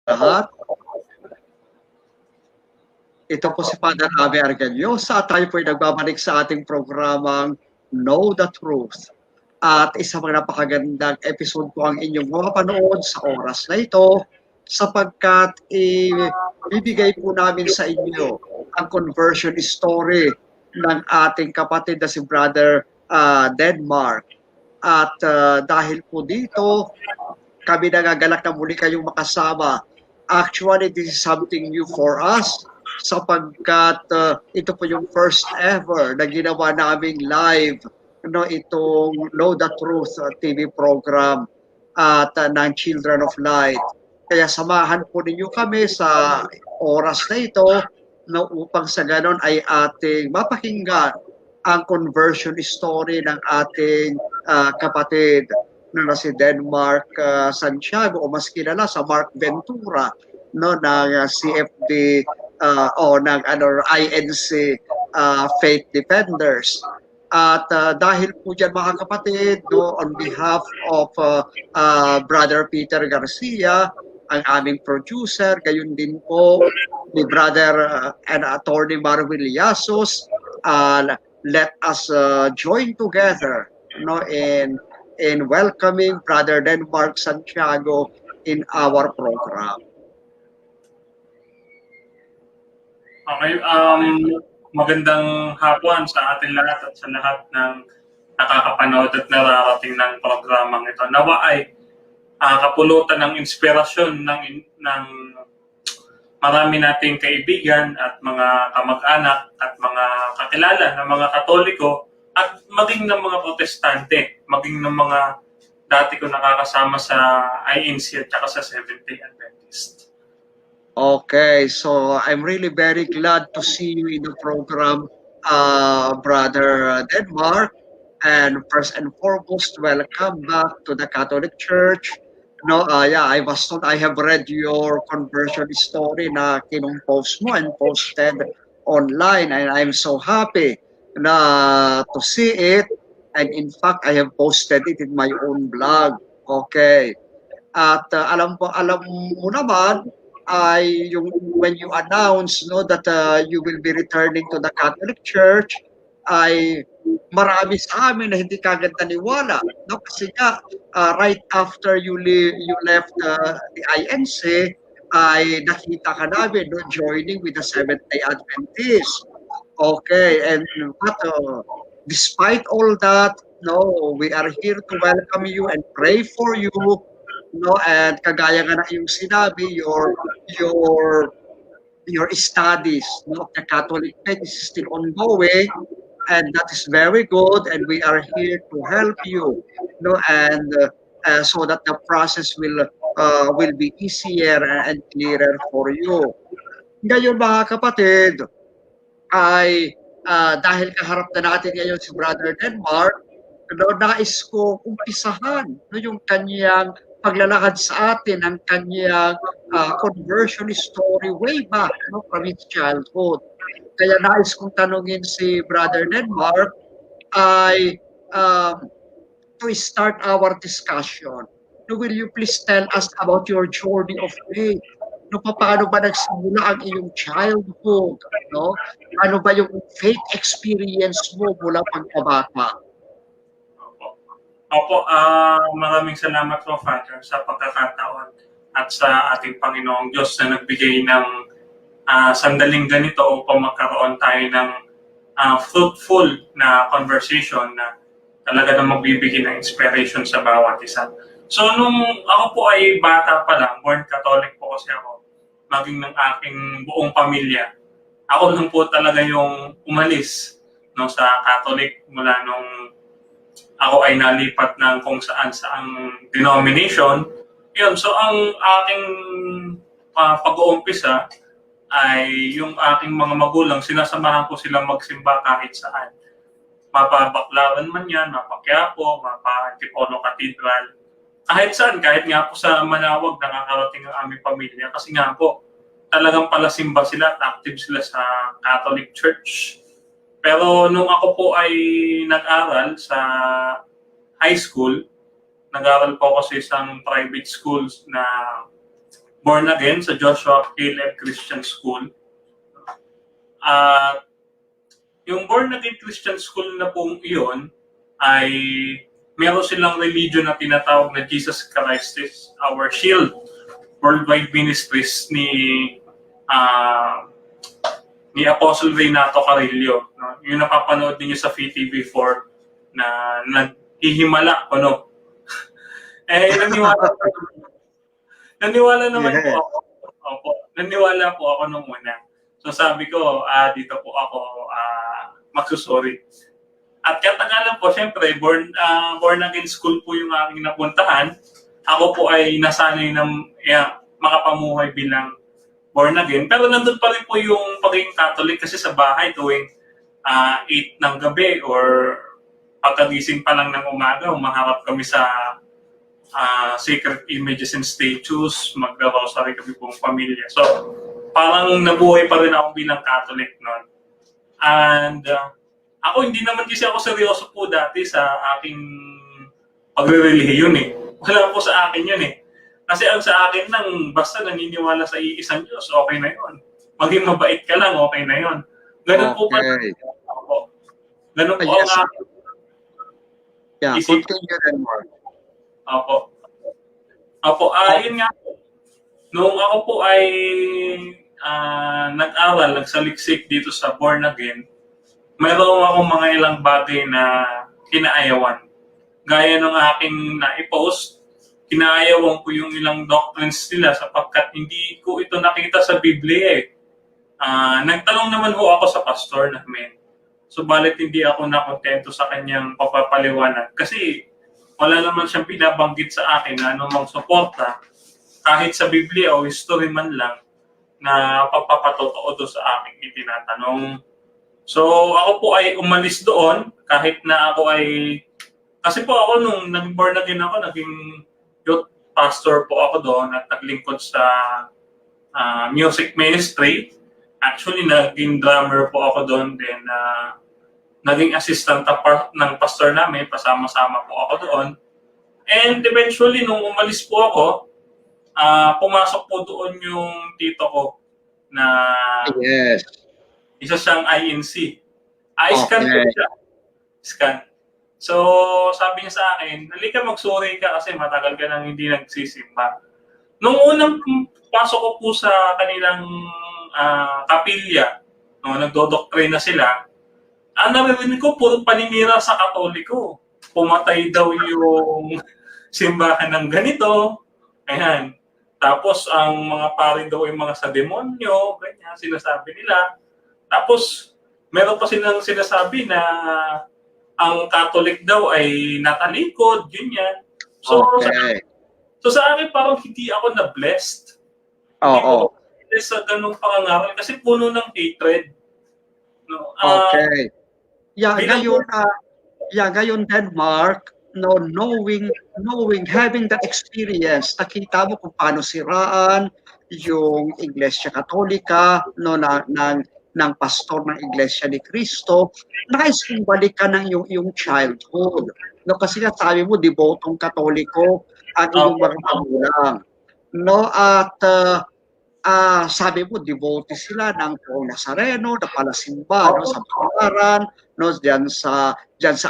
lahat. Ito po si Father Ave Arganyosa at tayo po ay nagbabalik sa ating programang Know the Truth. At isang mga napakagandang episode po ang inyong mapapanood sa oras na ito sapagkat ibibigay po namin sa inyo ang conversion story ng ating kapatid na si Brother Denmark. At dahil po dito, kami nagagalak na muli kayong makasama. Actually, this is something new for us sapagkat ito po yung first ever na ginawa naming live itong Know the Truth TV program at ng Children of Light. Kaya samahan po ninyo kami sa oras na ito upang sa ganon ay ating mapakinggan ang conversion story ng ating kapatid na si Denmark Santiago o mas kilala sa Mark Ventura ng CFD o ng INC Faith Defenders. At dahil po dyan mga kapatid, on behalf of Brother Peter Garcia, ang aming producer, gayon din po ni Brother and Attorney Marvin Liasos, let us join together in welcoming Brother Denmark Santiago in our program. Okay, magandang hapon sa ating lahat at sa lahat ng nakakapanood at nararating ng programang ito. Nawa ay kapulutan ng inspirasyon ng marami nating kaibigan at mga kamag-anak at mga kakilala ng mga Katoliko at maging ng mga Protestante, maging ng mga dati ko nakakasama sa INC at saka sa Seventh-day Adventist. Okay, so I'm really very glad to see you in the program, Brother Denmark. And first and foremost, welcome back to the Catholic Church. I was told I have read your conversion story na kinumpose mo and posted online, and I'm so happy to see it. And in fact, I have posted it in my own blog. Okay. At alam mo naman, ay when you announce that you will be returning to the Catholic Church, ay marami sa amin na hindi kagad naniwala, kasi nga right after you left the INC ay nakita ka namin joining with the Seventh-day Adventist. Okay, and but despite all that, we are here to welcome you and pray for you. And kagaya nga na yung sinabi, your studies of the Catholic faith is still ongoing, and that is very good, and we are here to help you, and so that the process will be easier and clearer for you. Ngayon mga kapatid, ay dahil kaharap na natin ngayon si Brother Denmark, nais ko umpisahan yung kanyang paglalakad sa atin, ang kanyang conversion story way back from his childhood. Kaya nais kong tanungin si Brother Denmark ay to start our discussion, will you please tell us about your journey of faith? Paano ba nagsimula ang iyong childhood? Ano ba yung faith experience mo mula pagkabata? Opo, maraming salamat po, Father, sa pagkakataon at sa ating Panginoong Diyos na nagbigay ng sandaling ganito upang magkaroon tayo ng fruitful na conversation na talaga na magbibigay ng inspiration sa bawat isa. So, nung ako po ay bata pa lang, born Catholic po kasi ako, maging ng aking buong pamilya, ako lang po talaga yung umalis sa Catholic mula nung ako ay nalipat ng kung saan denomination. Yun, so ang aking pag-uumpisa ay yung aking mga magulang, sinasamahan ko silang magsimba kahit saan. Mapabaklaran man yan, Mapaquiapo, Antipolo Cathedral. Kahit saan, kahit nga po sa Manawag, nakakarating ang aming pamilya. Kasi nga po, talagang palasimba sila at active sila sa Catholic Church. Pero nung ako po ay nag-aral sa high school, nag-aral po ako sa isang private schools na born again sa Joshua Caleb Christian School. At yung born again Christian School na pong iyon ay meron silang religion na tinatawag na Jesus Christ is our shield. Worldwide ministries ni Apostle Renato Carrillo. No? Yung napapanood niyo sa VTV4 na naghihimala ko, no? Naniwala naman po ako. Opo, naniwala po ako nung una. So sabi ko, dito po ako magsusuri. At katagalan po, syempre, born again school po yung aking napuntahan. Ako po ay nasanay ng makapamuhay bilang born again. Pero nandun pa rin po yung pagiging Catholic kasi sa bahay tuwing 8 ng gabi or pagkagising pa lang ng umaga, umaharap kami sa sacred images and statues, mag-rosary kami pong pamilya. So, parang nabuhay pa rin ako bilang Catholic noon. And ako, hindi naman kasi ako seryoso po dati sa aking pagre-relihiyon eh. Wala po sa akin yun eh. Kasi ang sa akin lang, basta naniniwala sa iisang Diyos, okay na yun. Maging mabait ka lang, okay na yun. Ganun po pa. Ganun po ang akin. Yeah, continue and more. Opo, yun nga po. Noong ako po ay nag-aral, nagsaliksik dito sa Born Again, mayroon akong mga ilang bagay na kinaayawan. Gaya ng aking na-post, kinaayawan ko yung ilang doctrines nila sapagkat hindi ko ito nakita sa Biblia eh. Nagtanong naman ho ako sa pastor namin. Subalit hindi ako nakontento sa kanyang papapaliwanag kasi wala naman siyang binabanggit sa akin na anumang suporta kahit sa Biblia o history man lang na pagpapatotoo doon sa aking itinatanong. So ako po ay umalis doon kahit na ako ay kasi po ako nung nag-born again ako, naging youth pastor po ako doon at naglingkod sa music ministry. Actually, naging drummer po ako doon. Then, naging assistant ng pastor namin. Pasama-sama po ako doon. And eventually, nung umalis po ako, pumasok po doon yung tito ko na isa siyang INC. I-scan po siya. Scan. So, sabi niya sa akin, halika magsuri ka kasi matagal ka nang hindi nagsisimba. Nung unang pasok ko po sa kanilang kapilya, no, nagdodoktrina sila, ang naririnig ko, puro paninira sa Katoliko. Pumatay daw yung simbahan ng ganito. Ayan. Tapos, ang mga pari daw yung mga sa demonyo, ganyan, sinasabi nila. Tapos, meron pa silang sinasabi na ang Catholic daw ay natalikod, ganyan. So, sa akin, parang hindi ako na-blessed. Oo. Hindi sa ganung pangangaral kasi puno ng hatred. No? Ngayon Denmark, no, knowing, having that experience, nakita mo kung paano siraan yung Iglesia Katolika, no, ng pastor ng Iglesia ni Cristo, nais-kong balikan ng yung childhood. No, kasi nga sabi mo, debotong Katoliko at yung mga magulang. No, at sabi mo, devote sila ng Poong Nazareno, na palasimba, no, sa Bakaran, no, diyan sa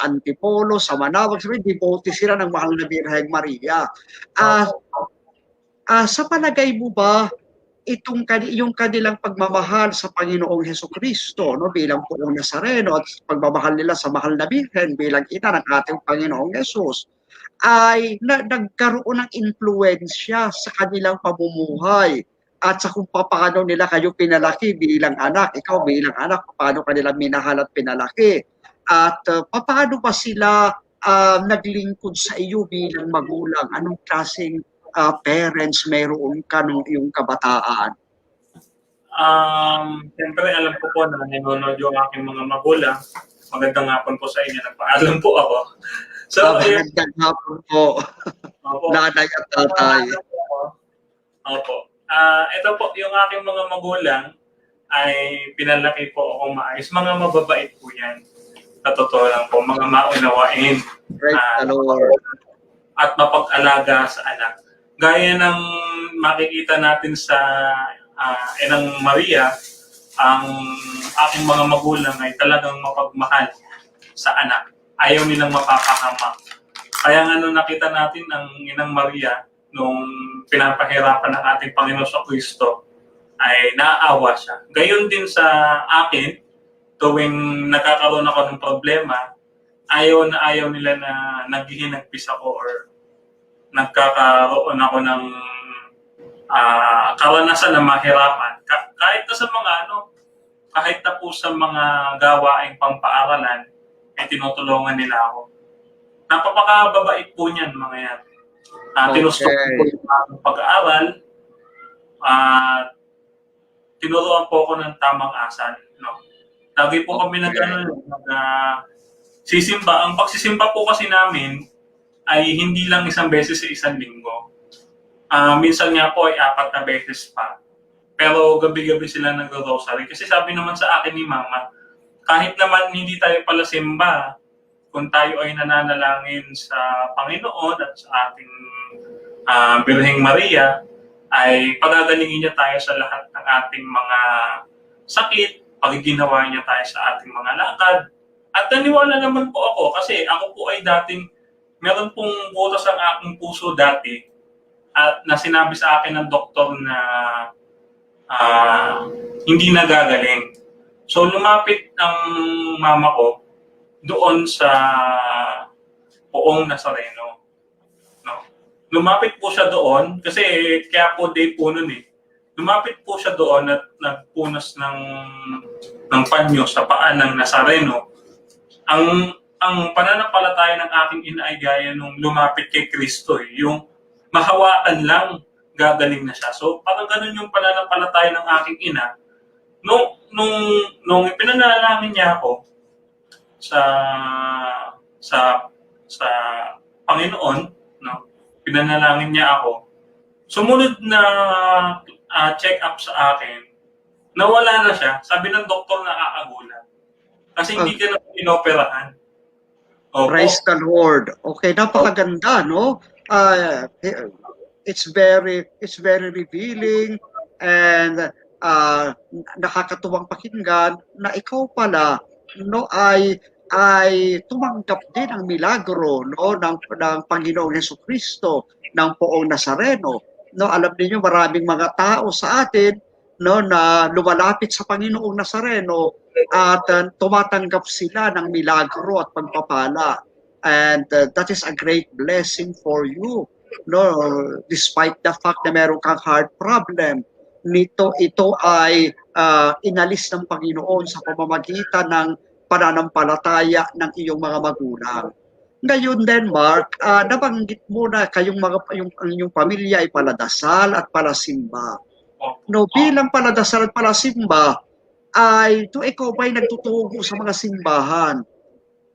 Antipolo, sa Manawag, devote sila ng Mahal na Birheng Maria. Sa palagay mo ba, yung kanilang pagmamahal sa Panginoong Hesukristo, no, bilang Poong Nazareno at pagmamahal nila sa Mahal na Birhen bilang ina ng ating Panginoong Hesus ay nagkaroon ng impluwensya sa kanilang pamumuhay at sa kung paano nila kayo pinalaki bilang anak, ikaw bilang anak, paano kanila minahal at pinalaki at paano ba sila naglingkod sa iyo bilang magulang, anong klaseng parents mayroon ka nung iyong kabataan? Siyempre alam ko po na nanonood yung aking mga magulang. Magandang hapon po sa inyo. Nagpaalam po ako. So, magandang hapon po. Nanay at tatay. Opo. Ito po, yung aking mga magulang ay pinalaki po akong maayos. Mga mababait po yan. Sa totoo lang po, mga maunawain. Praise the Lord. At mapag-alaga sa anak. gaya ng makikita natin sa Inang Maria, ang aking mga magulang ay talagang mapagmahal sa anak. Ayaw nilang mapapahamak. Kaya nga nung nakita natin ang Inang Maria nung pinapahirapan ng ating Panginoon sa Kristo, ay naaawa siya. Gayon din sa akin, tuwing nagkakaroon ako ng problema, ayaw na ayaw nila na naghihinagpis ako or nagkakaroon ako ng karanasan na mahirapan. Kahit na sa mga kahit na po sa mga gawaing pampaaralan, ay tinutulungan nila ako. Napapakababait po niyan, mga yan. Tinustok po yung pag-aaral, tinuruan po ako ng tamang asal. No? Lagi po kami sisimba. Ang pagsisimba po kasi namin ay hindi lang isang beses sa isang linggo. Minsan nga po ay 4 na beses pa. Pero gabi-gabi sila nag-rosary. Kasi sabi naman sa akin ni Mama, kahit naman hindi tayo pala simba, kung tayo ay nananalangin sa Panginoon at sa ating Birheng Maria, ay pagagalingin niya tayo sa lahat ng ating mga sakit, pagiginawa niya tayo sa ating mga lakad. At naniwala naman po ako kasi ako po ay dating, meron pong butas ang aking puso dati at na sinabi sa akin ng doktor na hindi nagagaling. So lumapit ang mama ko doon sa Poong Nazareno. No? Lumapit po siya doon kasi kaya po day po nun eh. Lumapit po siya doon at nagpunas ng panyo sa paa ng Nazareno. Ang pananampalataya ng aking ina ay gaya nung lumapit kay Kristo eh. Yung mahawakan lang, gagaling na siya. So parang ganun yung pananampalataya ng aking ina. Nung ipinanalangin niya ako sa Panginoon, no? Pinanalangin niya ako. Sumunod na check up sa akin, nawala na siya. Sabi ng doktor na aagulan. Kasi hindi ka na inoperahan. Praise the Lord. Okay, napakaganda, no? It's very revealing and nakakatuwang pakinggan na ikaw pala ay tumanggap din ang milagro ng Panginoong Jesucristo ng Poong Nazareno. Alam niyo maraming mga tao sa atin na lumalapit sa Panginoong Nazareno at tumatanggap sila ng milagro at pagpapala. And that is a great blessing for you. Despite the fact na meron kang heart problem, ito ay inalis ng Panginoon sa pamamagitan ng pananampalataya ng iyong mga magulang. Ngayon din, Mark, nabanggit mo na ang inyong pamilya ay paladasal at palasimba. Bilang paladasal at palasimba, ay ikaw ba'y nagtutugo sa mga simbahan?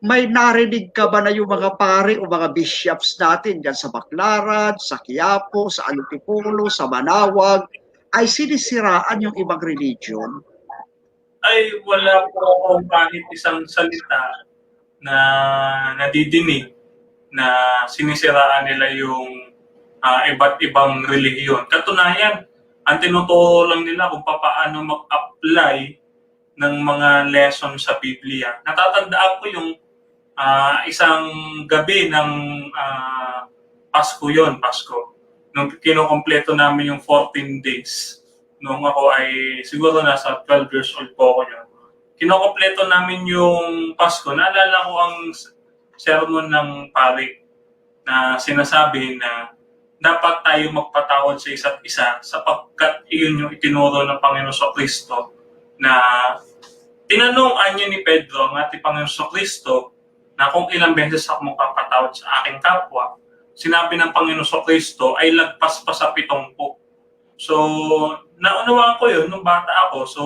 May narinig ka ba na yung mga pare o mga bishops natin dyan sa Baclaran, sa Quiapo, sa Antipolo, sa Manawag, ay sinisiraan yung ibang religion? Ay wala po akong kahit isang salita na nadidinig na sinisiraan nila yung iba't ibang relihiyon. Katunayan, ang tinuturo lang nila kung paano mag-apply ng mga lesson sa Biblia. Natatandaan ko yung isang gabi ng Pasko. Nung kinukompleto namin yung 14 days. Nung ako ay siguro nasa 12 years old po ako yun. Kinokompleto namin yung Pasko. Naalala ko ang sermon ng pari na sinasabi na dapat tayo magpatawad sa isa't isa sapagkat iyon yung itinuro ng Panginoon sa Kristo na tinanong niya ni Pedro ang ating Panginoon sa Kristo na kung ilang beses ako magpapatawad sa aking kapwa. Sinabi ng Panginoon sa Kristo ay lagpas pa sa 70. So, naunawaan ko yun nung bata ako. So,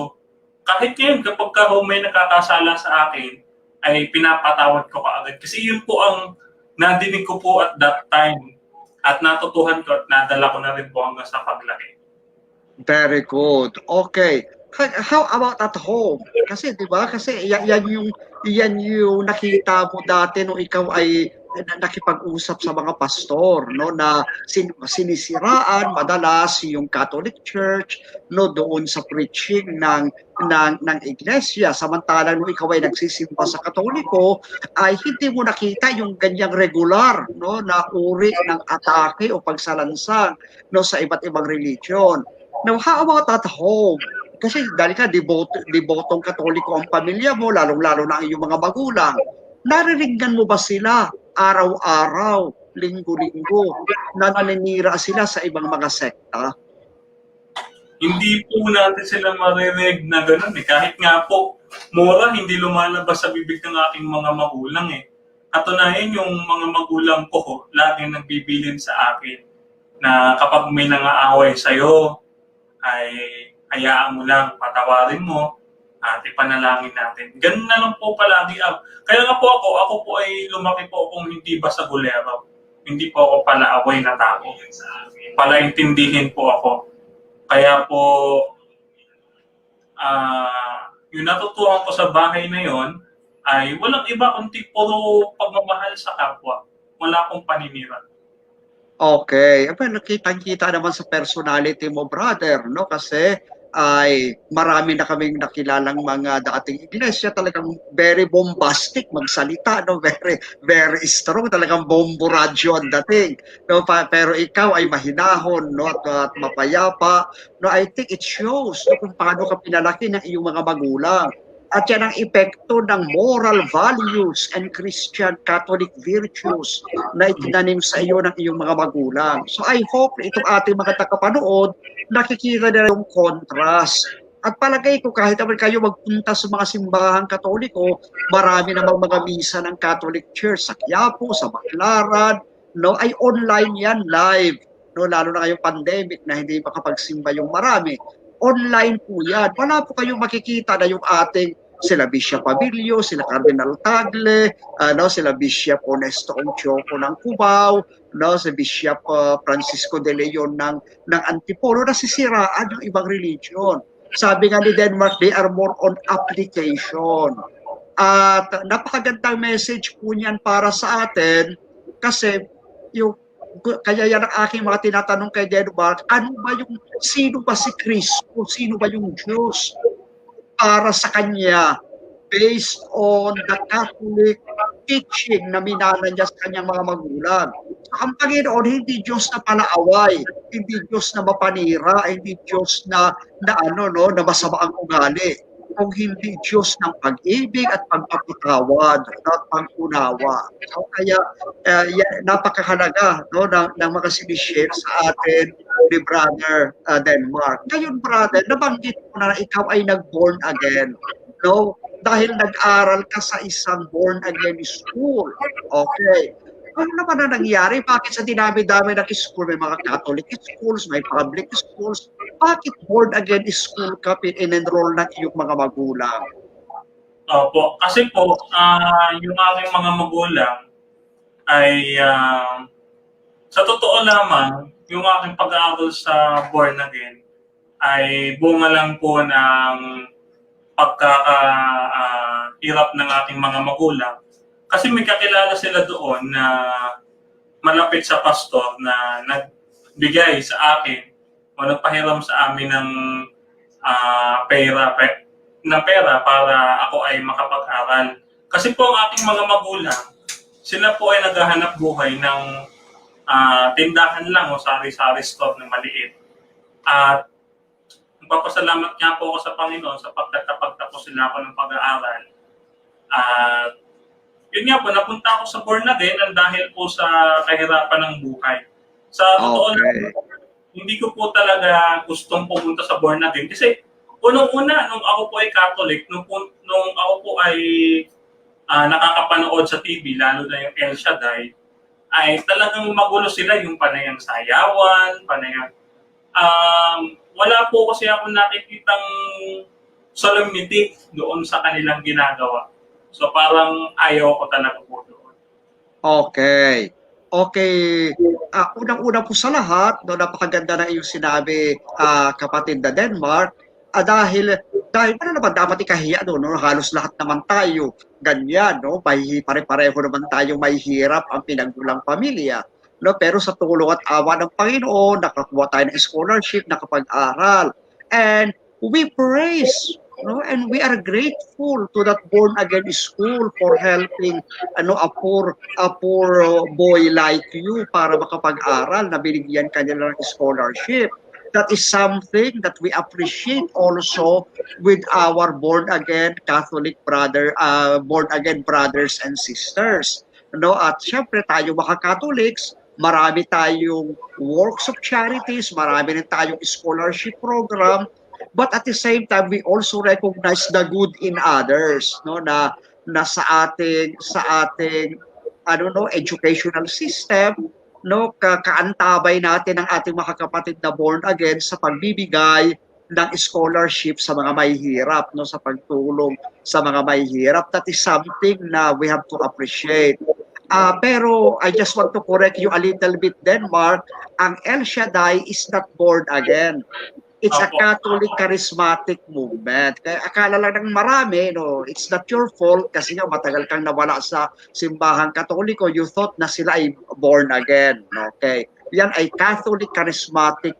kahit ngayon, kapag may nakakasala sa akin, ay pinapatawad ko kaagad. Kasi yun po ang nadinig ko po at that time. At natutuhan ko at nadala ko na rin po hanggang sa paglaki. Very good. Okay. How about at home? Kasi 'di ba? Kasi yan yung nakita mo dati nung ikaw ay nakipag-usap sa mga pastor, no, na sinisiraan madalas yung Catholic Church, no, doon sa preaching ng iglesia. Samantalang nung ikaw ay nagsisimba sa Katoliko, ay hindi mo nakita yung ganyang regular, no, na uri ng atake o pagsalansang, no, sa iba't ibang religion. Now, how about at home? Kasi dahil ka debotong Katoliko ang pamilya mo, lalong-lalo na ang iyong mga magulang, nariringgan mo ba sila araw-araw, linggo-linggo, na naninira sila sa ibang mga sekta? Hindi po natin sila maririnig na gano'n eh. Kahit nga po, mura, hindi lumalabas sa bibig ng aking mga magulang eh. Katunayan yung mga magulang ko, laging nagbibilin sa akin na kapag may nangaaway sa'yo, ay hayaan mo lang, patawarin mo, at ipanalangin natin. Ganun na lang po palagi. Kaya nga po ako po ay lumaki po akong hindi basagulero. Hindi po ako palaaway na tao. Palaintindihin po ako. Kaya po, yung natutuhan ko sa bahay na yon ay walang iba kundi puro pagmamahal sa kapwa. Wala akong paninira. Okay. Nakita-kita naman sa personality mo, brother, no? Kasi ay marami na kaming nakilalang mga dating iglesia, talagang very bombastic magsalita, no, very strong, talagang bombo radyo ang dating, no, pero ikaw ay mahinahon, no, at mapayapa, no. I think it shows, no, kung paano ka pinalaki ng iyong mga magulang. At yan ang epekto ng moral values and Christian Catholic virtues na itinanim sa iyo ng iyong mga magulang. So I hope na itong ating mga tagapanood, nakikita na yung contrast. At palagay ko kahit naman kayo magpunta sa mga simbahang Katoliko, marami namang mga misa ng Catholic Church sa Quiapo, sa Baclaran, no, ay online yan, live. No, lalo na ngayong pandemic na hindi makapagsimba yung marami. Online po yan. Wala po kayong makikita na yung ating sila Bishop Abilio, sila Cardinal Tagle, sila Bishop Honesto Onchoco ng Cubao, si Bishop Francisco de Leon ng Antipolo, nasisiraan yung ibang religion. Sabi nga ni Denmark, they are more on application. At napakagandang message po niyan para sa atin kasi kaya yan ang aking mga tinatanong kay Denmark, sino ba si Kristo? Sino ba yung Diyos? Para sa Kanya, based on the Catholic teaching na minana niya sa kanyang mga magulang. Ang Panginoon, hindi Diyos na palaaway, hindi Diyos na mapanira, hindi Diyos na masama ang ugali, kung hindi Diyos ng pag-ibig at pagpapatawad at pag-unawa. So, kaya napakahalaga, no, ng mga sinishare sa atin ni Brother Denmark. Ngayon, brother, nabanggit mo na ikaw ay nag-born again. No? Dahil nag-aral ka sa isang born again school. Okay. Ano naman na nangyari? Bakit sa dinami-dami ng school, may mga Catholic schools, may public schools, bakit born again school ka in-enroll ng iyong mga magulang? Opo, kasi po, yung aking mga magulang ay, sa totoo lamang, yung aking pag-aaral sa born again ay bunga lang po ng pagkakahirap ng aking mga magulang. Kasi may kakilala sila doon na malapit sa pastor na nagbigay sa akin o nagpahiram sa amin ng pera para ako ay makapag-aral. Kasi po ang aking mga magulang, sila po ay naghahanap buhay ng tindahan lang o sari-sari store na maliit. At magpapasalamat nga po ako sa Panginoon sapagkat kapagtapos sila ako ng pag-aaral. Yun nga po, napunta ako sa born again dahil po sa kahirapan ng buhay. Sa totoo lang, hindi ko po talaga gustong pumunta sa born again kasi unang-una, nung ako po ay Catholic, nung ako po ay nakakapanood sa TV, lalo na yung El Shaddai, ay talagang magulo sila yung panayang sayawan, panayang wala po kasi ako nakikitang solemnity doon sa kanilang ginagawa. So parang ayaw ko talaga po doon. Okay. Unang-una po sa lahat, napakaganda na iyong sinabi, kapatid na Denmark, dahil dahil ano naman dapat ikahiya doon, no? Halos lahat naman tayo ganyan, no? Pare-pareho naman tayo may hirap ang pinagmulang pamilya. No, pero sa tulong at awa ng Panginoon, nakakuha tayo ng scholarship, nakapag-aral. And we praise, no, and we are grateful to that born again school for helping a poor boy like you para makapag-aral na binigyan kanila ng scholarship. That is something that we appreciate also with our born again brothers and sisters. No, at syempre tayo mga Catholics, marami tayong works of charities, marami rin tayong scholarship program, but at the same time we also recognize the good in others, no, na sa ating educational system, no, kaantabay natin ang ating mga kapatid na born again sa pagbibigay ng scholarship sa mga mahihirap, no, sa pagtulong sa mga mahihirap. That is something na we have to appreciate. Pero I just want to correct you a little bit then, Mark. Ang El Shaddai is not born again. It's a Catholic charismatic movement. Kaya akala lang ng marami, no, it's not your fault kasi nga matagal kang nawala sa simbahang Katoliko, you thought na sila ay born again. Okay. Yan ay Catholic charismatic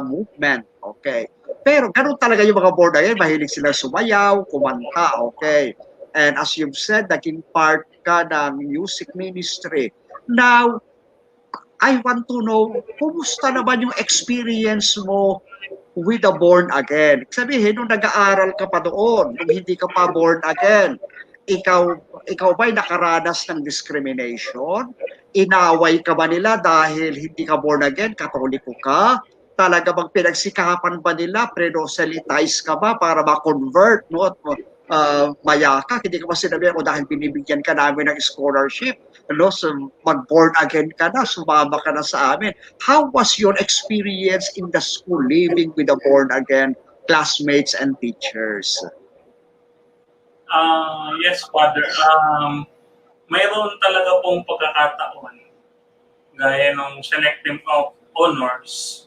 movement. Okay. Pero ganun talaga yung mga born again, mahilig sila sumayaw, kumanta. Okay. And as you've said, naging part ka ng music ministry. Now, I want to know, kumusta naman yung experience mo with the born again? Sabihin, nung nag-aaral ka pa doon, nung hindi ka pa born again, ikaw ba'y nakaranas ng discrimination? Inaway ka ba nila dahil hindi ka born again, katoliko ka? Talaga bang pinagsikapan ba nila, pre-proselytize ka ba para ma-convert, no? At maya ka, hindi ka ba sinabi ko dahil binibigyan ka namin ng scholarship, no? So, mag-born again ka na, sumama ka na sa amin. How was your experience in the school living with the born again classmates and teachers? Yes, Father. Mayroon talaga pong pagkakataon gaya ng selective of honors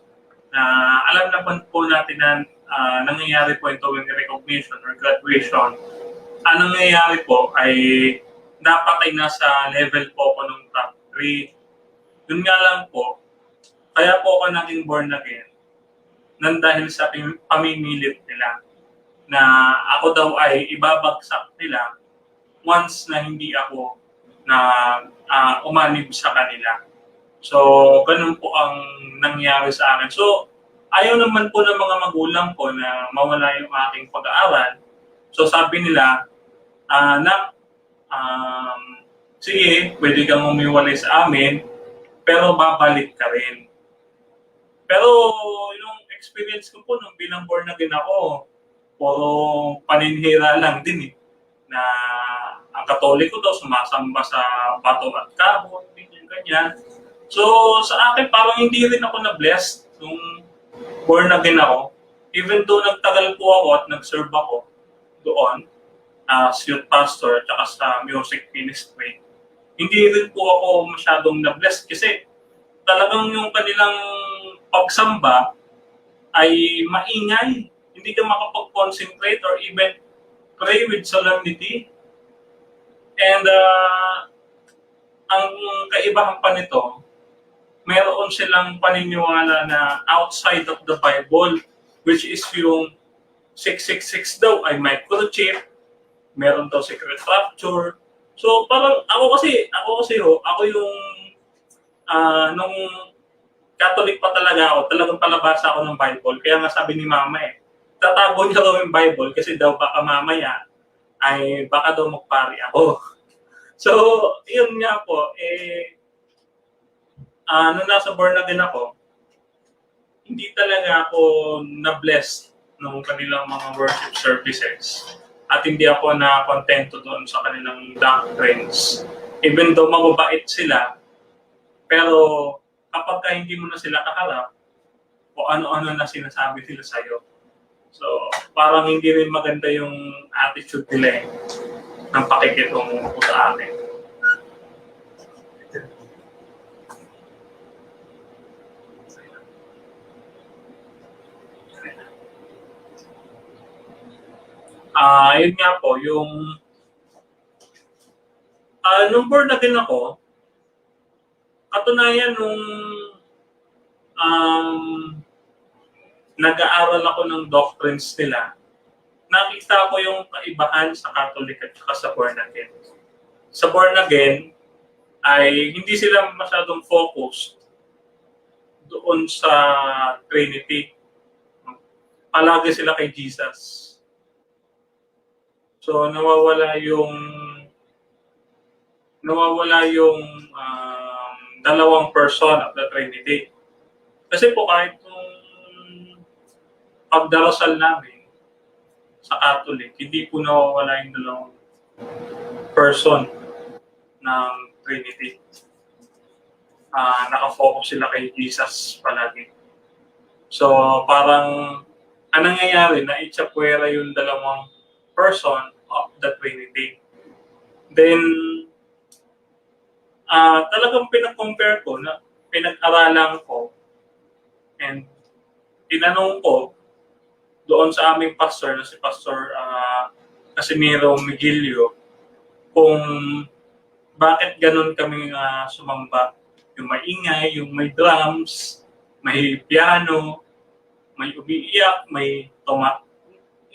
na alam naman po natin na nangyayari po ito with recognition or graduation. Ang nangyayari po ay dapat ay nasa level po ako ng top 3. Yun nga lang po, kaya po ako naging born again nang dahil sa pamimilit nila na ako daw ay ibabagsak nila once na hindi ako na umanib sa kanila. So, ganun po ang nangyari sa akin. So, ayaw naman po ng mga magulang ko na mawala yung aking pag-aaral. So, sabi nila, sige, pwede kang umiwalay sa amin, pero babalik ka rin. Pero yung experience ko po nung bilang born again ako, puro paninhira lang din eh. Na ang Katoliko daw sumasamba sa bato at kabon, ganyan. So sa akin parang hindi rin ako na-blessed nung born again ako. Even though nagtagal po ako at nag-serve ako doon as youth pastor at saka sa music ministry, hindi rin po ako masyadong na-blessed kasi talagang yung kanilang pagsamba ay maingay. Hindi ka makapag-concentrate or even pray with solemnity. And ang kaibahan pa nito, mayroon silang paniniwala na outside of the Bible, which is yung 666 daw ay microchip, meron daw secret rapture. So parang ako yung nung Catholic pa talaga ako, talagang palabasa ako ng Bible. Kaya nga sabi ni Mama tatago niya daw yung Bible kasi daw baka mamaya ay baka daw magpari ako. So, yun nga po, nung nasa born again ako, hindi talaga ako na-blessed ng kanilang mga worship services. At hindi ako na-contento doon sa kanilang doctrines. Even though mababait sila, pero kapag hindi mo na sila kaharap, o ano-ano na sinasabi sila sa'yo. So, parang hindi rin maganda yung attitude nila ng pakikitungo sa akin. Yun nga po, yung nung born again ako, katunayan nung um, nag-aaral ako ng doctrines nila, nakita ko yung kaibahan sa Catholic at saka sa born again. Sa born again, ay hindi sila masyadong focused doon sa Trinity. Palagi sila kay Jesus. So nawawala yung dalawang person of the Trinity. Kasi po kahit nung pagdarasal namin sa Catholic, hindi po nawawala yung dalawang person ng Trinity. Nakafocus sila kay Jesus palagi. So parang anong nangyayari na itsapuera yung dalawang person of the Trinity. Then talagang pinag-compare ko, na pinag-aralan ko, and tinanong ko doon sa aming pastor na si Pastor Casimiro Miguelio kung bakit ganun kami sumamba. Yung maingay, yung may drums, may piano, may umiiyak, may tuma.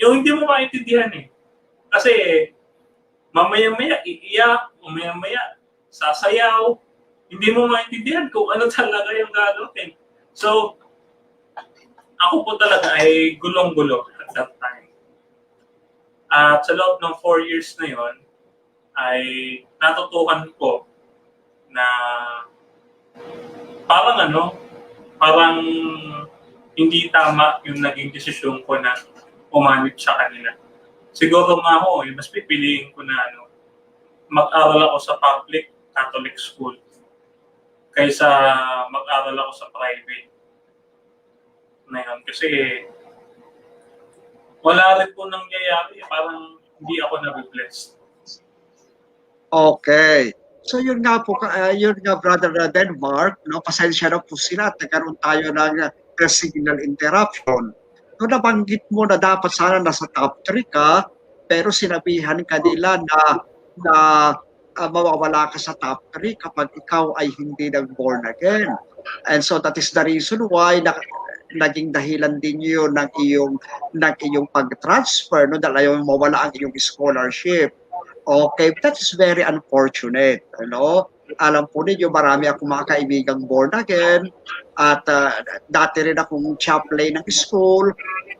Yung hindi mo maintindihan eh. Kasi mamaya-maya iiyak, mamaya-maya sasayaw, hindi mo maintindihan kung ano talaga yung gagawin. So, ako po talaga ay gulong-gulo at that time. At sa loob ng 4 years na yon, ay natutukan ko na parang hindi tama yung naging desisyon ko na umanib sa kanila. Siguro nga ako, mas pipiliin ko na mag-aral ako sa public Catholic school kaysa mag-aral ako sa private na yun. Kasi wala rin po nangyayari. Parang hindi ako nabibless. Okay. So yun nga po, yun nga Brother Denmark, no, pasensya na po sila at nagkaroon tayo ng signal interruption. No, nabanggit mo na dapat sana nasa top 3 ka, pero sinabihan ka nila na mawawala ka sa top 3 kapag ikaw ay hindi nag-born again. And so that is the reason why naging dahilan din yun ng iyong pag-transfer, no, dahil ayaw mawala ang iyong scholarship. Okay, that is very unfortunate. Alam po ninyo, marami akong mga kaibigang born again at dati rin akong chaplain ng school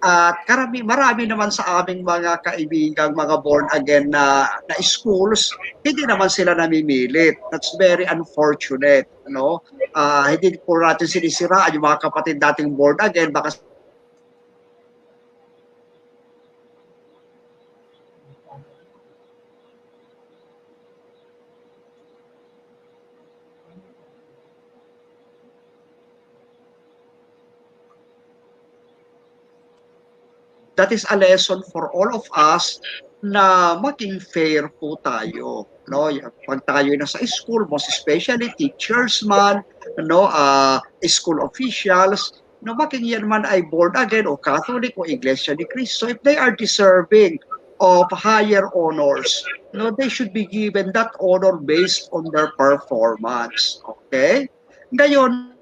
at marami naman sa aming mga kaibigang mga born again na schools, hindi naman sila namimilit. That's very unfortunate. Hindi po natin sinisiraan yung mga kapatid dating born again, baka that is a lesson for all of us na maging fair po tayo. Pag tayo nasa school, most especially teachers man, school officials, maging yan man ay born again o Catholic o Iglesia ni Cristo, if they are deserving of higher honors, they should be given that honor based on their performance. Okay? Ngayon,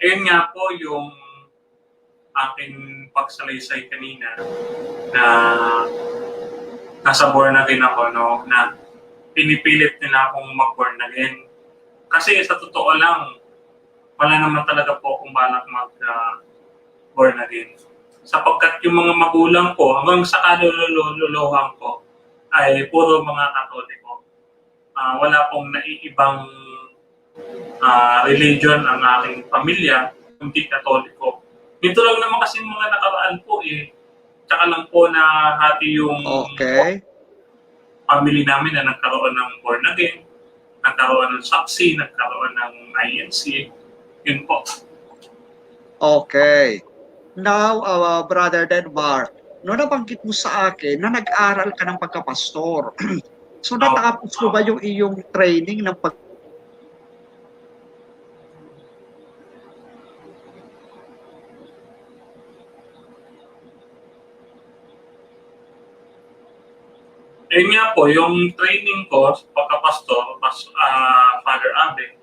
Ayun nga po yung aking pagsalaysay kanina na nasa born again ako, no, na pinipilit nila akong mag-born again. Kasi sa totoo lang, wala naman talaga po akong balak mag-born again. Sapagkat yung mga magulang ko, hanggang sa kalululuhan ko, ay puro mga Katoliko. Wala pong naiibang religion ang aking pamilya, hindi Katoliko. Dito lang naman kasi mga nakaraan po eh. Tsaka lang po na hati yung family namin na nagkaroon ng born again, nagkaroon ng saksi, nagkaroon ng INC. Yun po. Okay. Now, Brother Denmark, no nabanggit mo sa akin na nag-aral ka ng pagkapastor. So natapos mo ba yung iyong training ng Ayun nga po, yung training ko sa pagkapastor, Father Abe,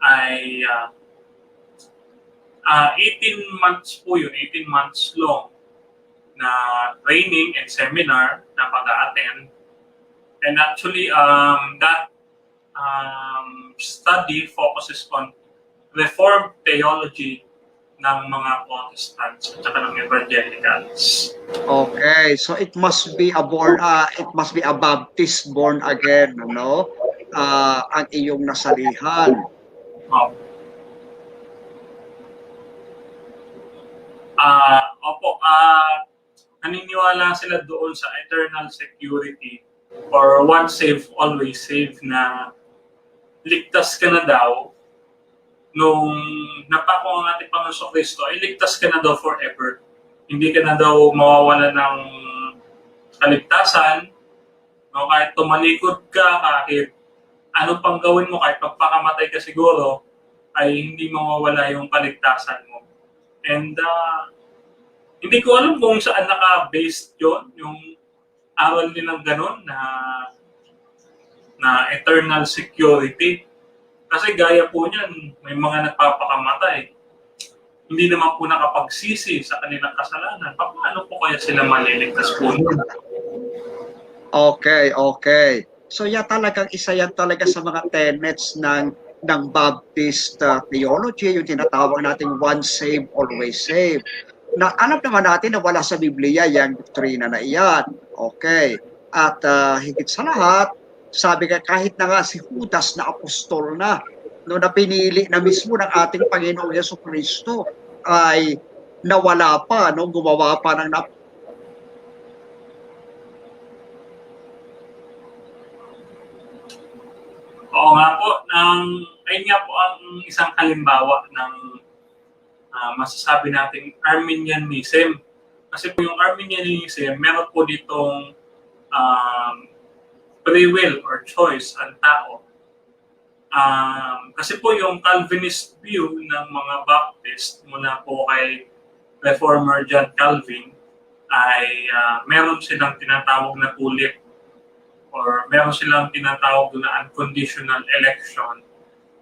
ay 18 months po yun, 18 months long na training and seminar na pag-a-attend. And actually, that study focuses on Reformed theology ng mga Protestants at saka ng Evangelicals. Okay, so it must be a Baptist born again, no? Ang iyong nasalihan. Opo, naniniwala sila doon sa eternal security or once saved, always saved na ligtas ka na daw nung napako ang ating Panginoon Kristo, ay ligtas ka na daw forever. Hindi ka na daw mawawala ng kaligtasan, no? Kahit tumalikod ka, kahit ano pang gawin mo, kahit pagpakamatay ka siguro, ay hindi mawawala yung kaligtasan mo. And hindi ko alam kung saan naka-based yun, yung aral nilang ganun na eternal security. Kasi gaya po niyan, may mga nagpapakamatay. Hindi naman po nakapagsisi sa kanilang kasalanan. Paano po kaya sila maliligtas po nun? Okay. So talagang isa yan talaga sa mga tenets ng Baptist theology, yung tinatawag nating once saved, always saved. Na alam naman natin na wala sa Biblia yung doktrina na iyan. Okay. At higit sa lahat, sabi ka kahit na nga si Judas na apostol na, no, na pinili na mismo ng ating Panginoong Jesucristo ay nawala pa, no, gumawa pa ng Oo nga po, ayun nga po ang isang halimbawa ng masasabi nating Arminianism. Kasi po yung Arminianism, meron po ditong free will or choice ang tao. Kasi po yung Calvinist view ng mga Baptist mula po kay Reformer John Calvin ay meron silang tinatawag na tulip or meron silang tinatawag na unconditional election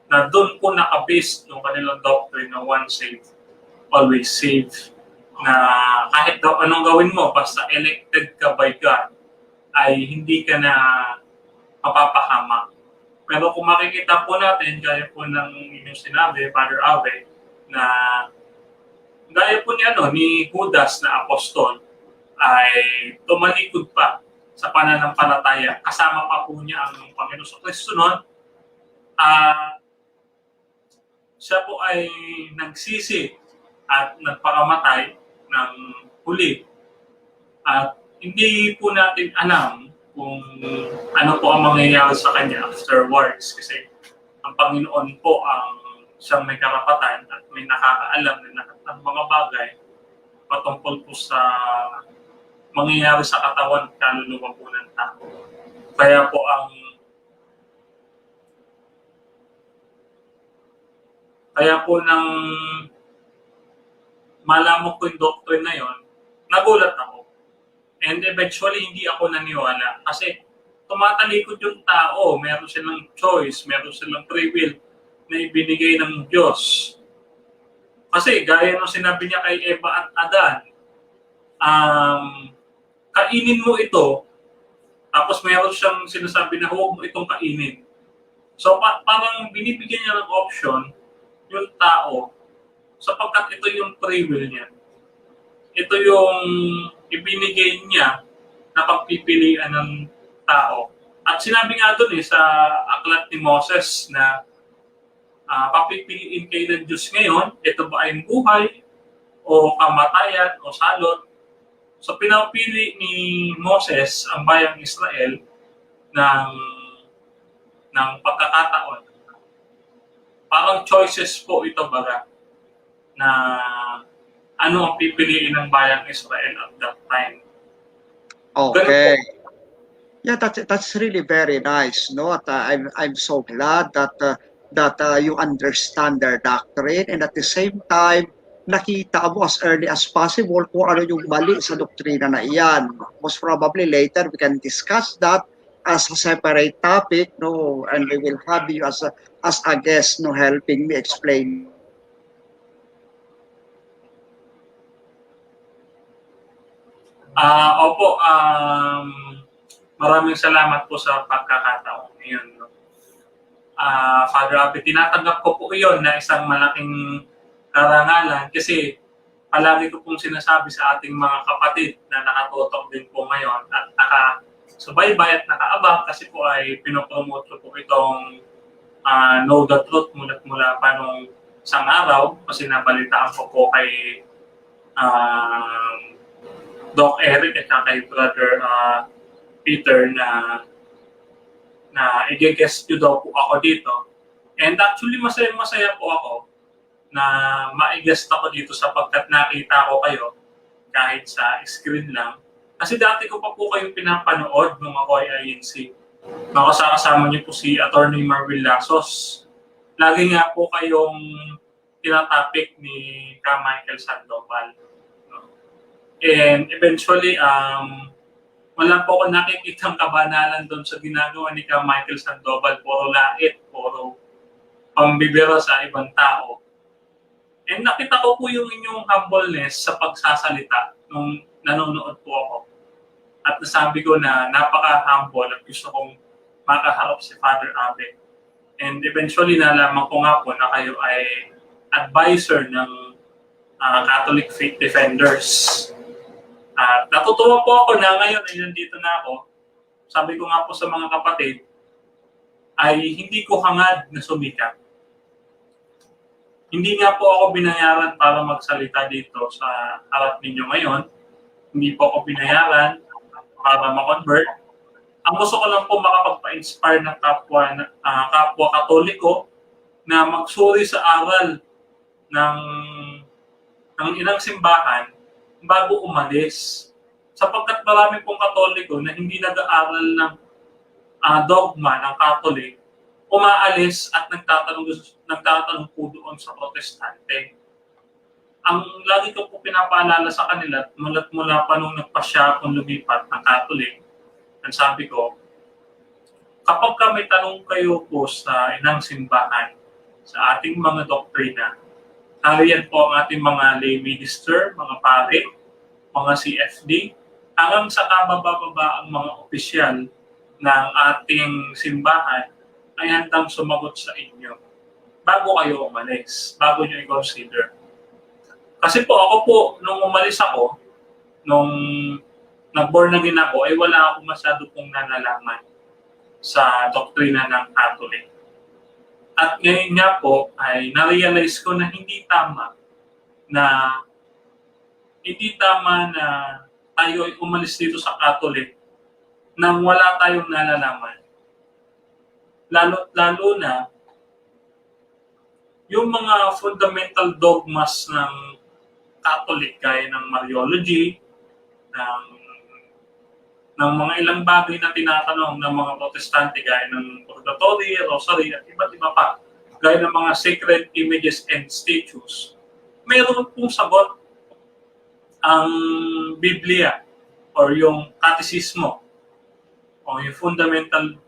na doon po naka-based yung kanilang doctrine na once saved, always saved. Na kahit daw anong gawin mo, basta elected ka by God, ay hindi ka na mapapahama. Pero kung makikita po natin, gaya po ng inyong sinabi, Father Ave, na gaya po ni Judas na apostol, ay tumalikod pa sa pananampalataya. Kasama pa po niya ang Panginoon Kristo noon. Siya po ay nagsisi at nagpakamatay ng huli. At hindi po natin alam kung ano po ang mangyayari sa kanya afterwards kasi ang Panginoon po ang siyang may karapatan at may nakakaalam na lahat ng mga bagay patungkol po sa mangyayari sa katawan at kaluluwa po ng tao. Kaya po nang malaman ko yung doctrine na yon, nagulat ako. And eventually, hindi ako naniwala. Kasi tumatalikod yung tao. Meron silang choice, meron silang free will na ibinigay ng Diyos. Kasi gaya ng sinabi niya kay Eva at Adan, kainin mo ito, tapos mayroon siyang sinasabi na huwag mo itong kainin. So parang binibigyan niya ng option yung tao sapagkat ito yung free will niya. Ito yung ibinigay niya na pagpipilian ng tao. At sinabi nga doon sa aklat ni Moses na papipiliin kayo ng Diyos ngayon, ito ba ay buhay o kamatayan o salot. So pinapili ni Moses ang bayang Israel ng pagkakataon. Parang choices po ito baga na ano ang pipiliin ng bayang Israel at that time. Okay. Yeah, that's really very nice. No, at, I'm so glad that you understand their doctrine, and at the same time nakita mo as early as possible kung ano yung mali sa doktrina na iyan. Most probably later we can discuss that as a separate topic, no, and we will have you as a guest, no, helping me explain. Opo, maraming salamat po sa pagkakataon ngayon. No? Father Abby, tinatanggap ko po iyon na isang malaking karangalan kasi palagi ko pong sinasabi sa ating mga kapatid na nakatutok din po ngayon at nakasubaybay at nakaabang kasi po ay pinopromote ko po itong Know the Truth mula pa nung isang araw kasi nabalitaan ko po kay Doc Eric at kay Brother Peter na i-guest nyo daw po ako dito. And actually, masaya po ako na ma-guest ako dito sapagkat nakita ko kayo kahit sa screen lang. Kasi dati ko pa po kayong pinapanood nung ako ay INC. Nakasama niyo po si Attorney Marvin Lasos. Lagi nga po kayong tinatopic ni Ka Michael Sandoval. And eventually, wala po ako nakikitang kabanalan doon sa ginagawa ni Ka Michael Sandoval. Puro lait, puro pambibiro sa ibang tao. And nakita ko po yung inyong humbleness sa pagsasalita nung nanonood po ako. At nasabi ko na napaka-humble at gusto kong makaharap si Father Abby. And eventually, nalaman ko nga po na kayo ay advisor ng Catholic Faith Defenders. Natutuwa po ako na ngayon ay nandito na ako. Sabi ko nga po sa mga kapatid, ay hindi ko hangad na sumikat. Hindi nga po ako binayaran para magsalita dito sa harap ninyo ngayon. Hindi po ako binayaran para ma-convert. Ang gusto ko lang po makapagpa-inspire ng kapwa Katoliko na magsuri sa aral ng ilang simbahan bago umalis. Sapagkat marami pong Katoliko na hindi nag-aaral ng dogma ng Catholic, umaalis at nagtatanong po doon sa Protestante. Ang lagi ko po pinapaalala sa kanila, mula pa nung nagpasya akong lumipat ng Catholic, ang sabi ko, kapag may tanong kayo po sa inang simbahan, sa ating mga doktrina, hariyan po ang ating mga lay minister, mga pare, mga CFD, hanggang sa kabababa ang mga opisyal ng ating simbahan ay handang sumagot sa inyo bago kayo umalis, bago nyo i-consider. Kasi po ako po, nung umalis ako, nung nag-born again ako, ay wala akong masyado pong nalalaman sa doktrina ng Catholic. At ngayon nga po, ay na-realize ko na hindi tama na tayo ay umalis dito sa Catholic nang wala tayong nalalaman. Lalo na yung mga fundamental dogmas ng Catholic gaya ng Mariology, ng mga ilang bagay na tinatanong ng mga Protestante gaya ng Purgatory, Rosary at iba't iba pa, gaya ng mga sacred images and statues. Mayroon pong sagot ang Biblia or yung Katisismo o yung fundamental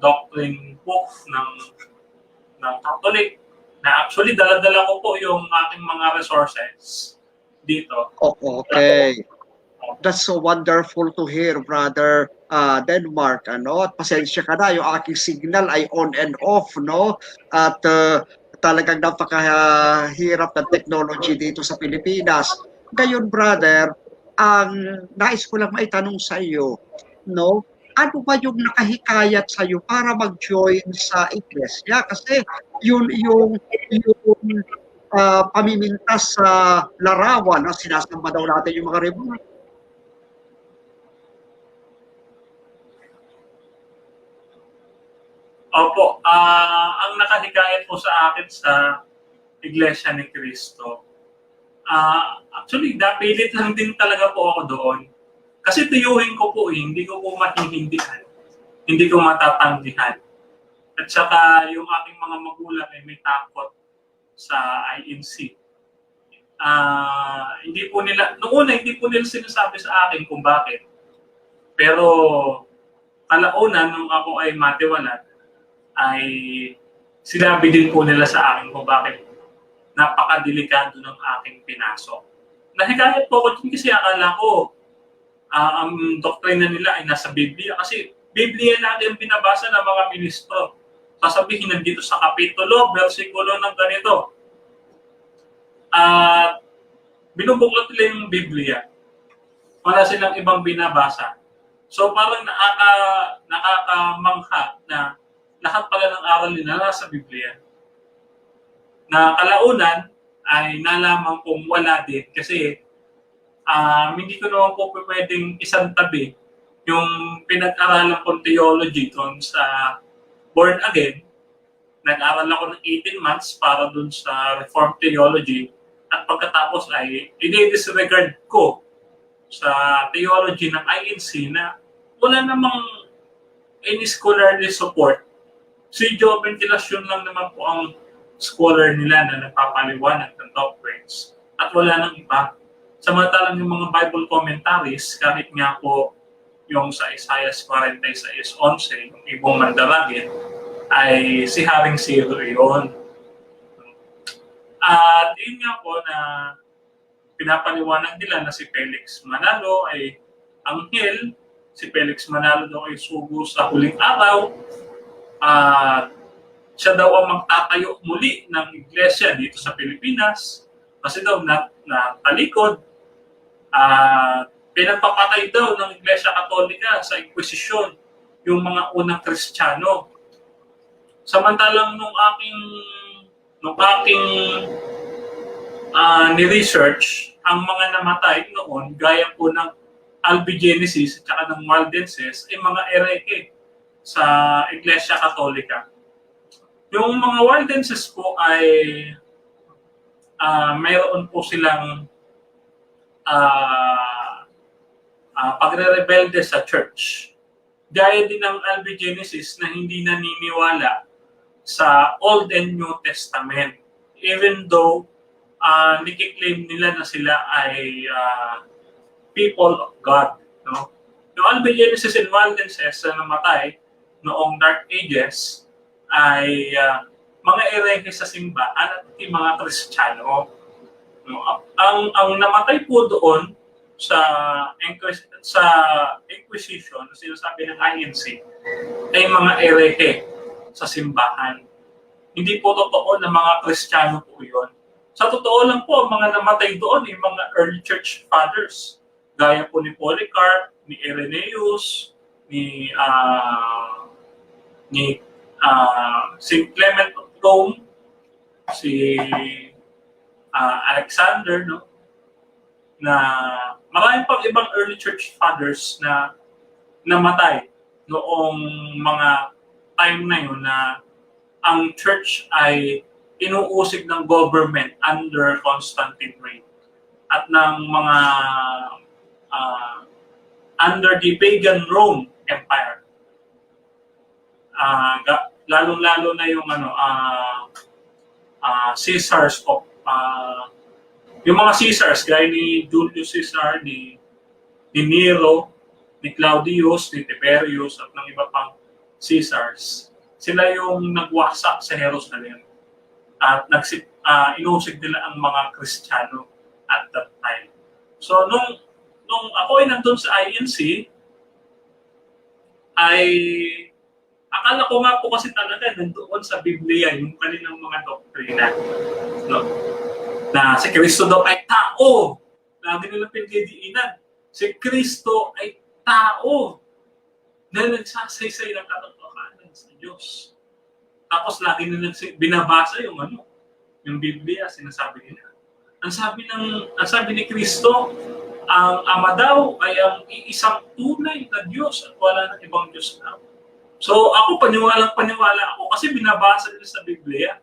doctrine book ng Catholic Na actually, dala-dala ko po yung aking mga resources dito. Okay. That's so wonderful to hear, Brother Denmark. Ano? At pasensya ka na, yung aking signal ay on and off, no? At talagang napakahirap ng technology dito sa Pilipinas. Ngayon, brother, ang nais ko lang maitanong sa iyo, no? Ano ba yung nakahikayat sa iyo para mag-join sa iglesia? Kasi yung pamimintas sa larawan, no? Sinasamba daw natin yung mga rebulto. Opo, ang nakahikayat po sa akin sa Iglesia ni Cristo, actually, napilit lang din talaga po ako doon. Kasi tiyuhin ko po hindi ko po mahihindihan, hindi ko matatanggihan. At saka yung aking mga magulang ay may takot sa INC. Hindi po nila, noong una hindi po nila sinasabi sa akin kung bakit. Pero kalaunan nung ako ay matiwalat, ay sinabi din po nila sa akin kung bakit napakadelikado ng aking pinasok. Nahikayat po ako din kasi akala ko ang doktrina nila ay nasa Biblia kasi Biblia natin binabasa ng mga ministro. Sasabihin nandito sa kapitulo, versikulo ng ganito. Binubuklat nila yung Biblia. Wala silang ibang binabasa. So parang nakakamangha na lahat pala ng aral nila nasa Biblia. Na kalaunan ay nalaman kong wala din kasi hindi ko naman po pwedeng isang tabi yung pinag-aralan kong theology doon sa Born Again. Nag-aral ako ng 18 months para doon sa Reformed Theology at pagkatapos ay i-disregard ko sa theology ng INC na wala namang any scholarly support. Si Joe Ventilacion lang naman po ang scholar nila na nagpapaliwanag ng doctrines at wala nang iba. Samantalang yung mga Bible commentaries, kahit nga po yung sa Isaiah 46:11, yung ibong mandaragin, ay si Haring Zero yun. At yun nga po na pinapaliwanag nila na si Felix Manalo ay anghel, si Felix Manalo daw ay sugo sa huling araw, siya daw ang magtatayo muli ng iglesia dito sa Pilipinas kasi daw natalikod. Pinagpapatay daw ng Iglesia Katolika sa Inquisition yung mga unang Kristiyano. Samantalang nung aking ni-research, ang mga namatay noon, gaya po ng Albigenesis at saka ng Waldenses, ay mga ereke sa Iglesia Katolika. Yung mga Waldenses po ay mayroon po silang pagre-rebelde sa church. Gaya din ng Albigenesis na hindi naniniwala sa Old and New Testament. Even though nikiklaim nila na sila ay people of God. No? Yung Albigenesis and Waldenses na namatay noong Dark Ages ay mga ereke sa simbahan at mga Kristiyano. No? Ang namatay po doon sa Inquisition, sinasabi ng INC, ay mga ereke sa simbahan. Hindi po totoo na mga Kristiyano po yun. Sa totoo lang po, mga namatay doon ay mga early church fathers. Gaya po ni Polycarp, ni Irenaeus, ni St. Clement of Rome, si Alexander, no? Na maraming pang ibang early church fathers na namatay noong mga time na yun na ang church ay inuusig ng government under Constantine reign at ng mga under the pagan Rome Empire. Lalong-lalo na yung Caesars of yung mga Caesars gaya ni Julius Caesar, ni Nero, ni Claudius, ni Tiberius at ng iba pang Caesars. Sila yung nagwasak sa Jerusalem. at inusig nila ang mga Kristiyano at that time. So nung ako ay nandun sa INC, ay akala ko nga po kasi talaga nandoon sa Biblia yung kanilang mga doktrina. No? Na si Kristo daw ay tao. Lagi nila pinagdidiinan. Si Kristo ay tao na nagsasaysay ng katotohanan sa Diyos. Tapos lagi nila binabasa yung Biblia, sinasabi nila. Ang sabi ni Kristo, ang Ama daw ay ang iisang tunay na Diyos at wala nang ibang Diyos na. So ako paniwala ako kasi binabasa nila sa Biblia.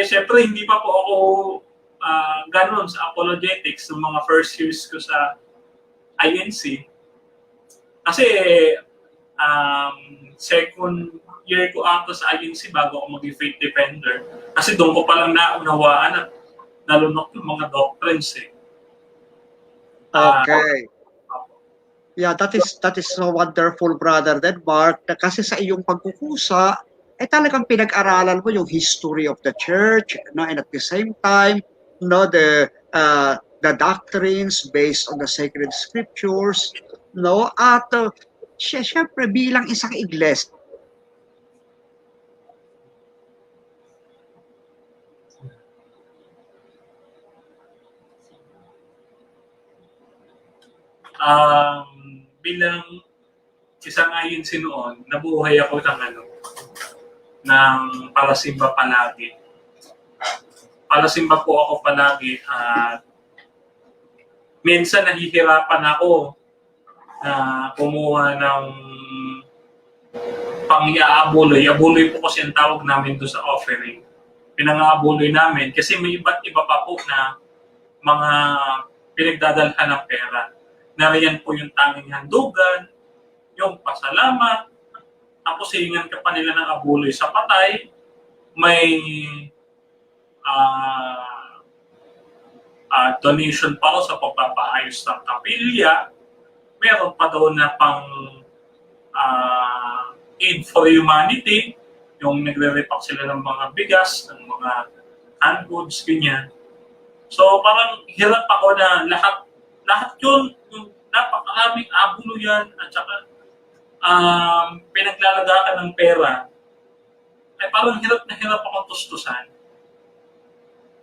Syempre hindi pa po ako ganun sa apologetics ng mga first years ko sa INC. Kasi second year ko ata sa INC bago ako maging faith defender. Kasi doon ko palang naunawaan at nalunok yung mga doctrines Okay. Yeah, that is so wonderful, Brother Denmark, na kasi sa iyong pagkukusa, talagang pinag-aralan mo yung history of the church, no, and at the same time, no, the doctrines based on the sacred scriptures, no, at syempre bilang isang iglesia, bilang isang INC noon, nabuhay ako ng palasimba palagi. Palasimba po ako palagi at minsan nahihirapan ako na kumuha ng pang-iaabuloy. Abuloy po kasi ang tawag namin doon sa offering. Pinang-aabuloy namin kasi may iba't iba pa po na mga pinagdadalhan ng pera. Nariyan po yung tanging handugan, yung pasalamat, tapos hihingan ka pa nila ng abuloy sa patay, may donation pa sa pagpapaayos ng kapilya, meron pa daw na pang aid for humanity, yung nagre-repack sila ng mga bigas, ng mga canned goods, ganyan. So parang hirap ako na lahat yun, yung napakaraming abulo yan, at saka pinaglalagaan ng pera, ay parang hirap na hirap akong tustusan.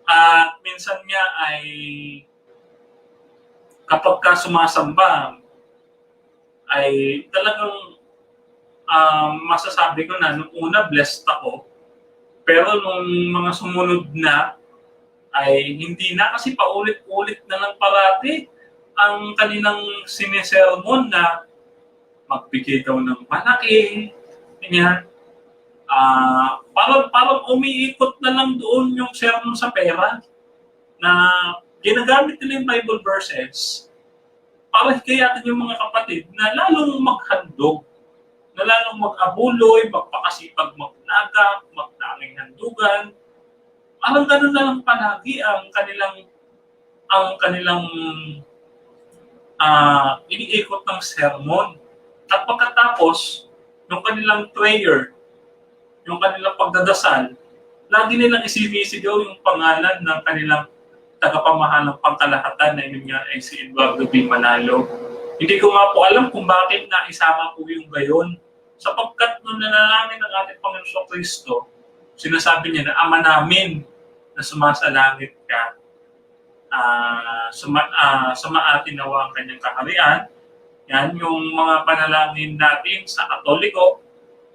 At minsan nga ay kapag ka sumasamba, ay talagang masasabi ko na nung una blessed ako, pero nung mga sumunod na, ay hindi na kasi paulit-ulit na lang parati ang kanilang sinisermon na magbigay daw ng malaki, ganyan. Parang umiikot na lang doon yung sermon sa pera na ginagamit nila yung Bible verses para hikayatin yung mga kapatid na lalong maghandog, na lalong mag-abuloy, magpakasipag magnagap, magtanging handugan. Parang ganun na lang palagi ang kanilang iniikot ng sermon. At pagkatapos, yung kanilang prayer, yung kanilang pagdadasal, lagi nilang isinisigaw yung pangalan ng kanilang tagapamahalang pangkalahatan na yun nga ay si Eduardo B. Manalo. Hindi ko nga po alam kung bakit naisama po yung gayon. Sapagkat nung nanalangin ng ating Panginoon Kristo, sinasabi niya na Ama namin na sumasalangit ka, sumaatin nawa ang kanyang kaharian. Yan yung mga panalangin natin sa Katoliko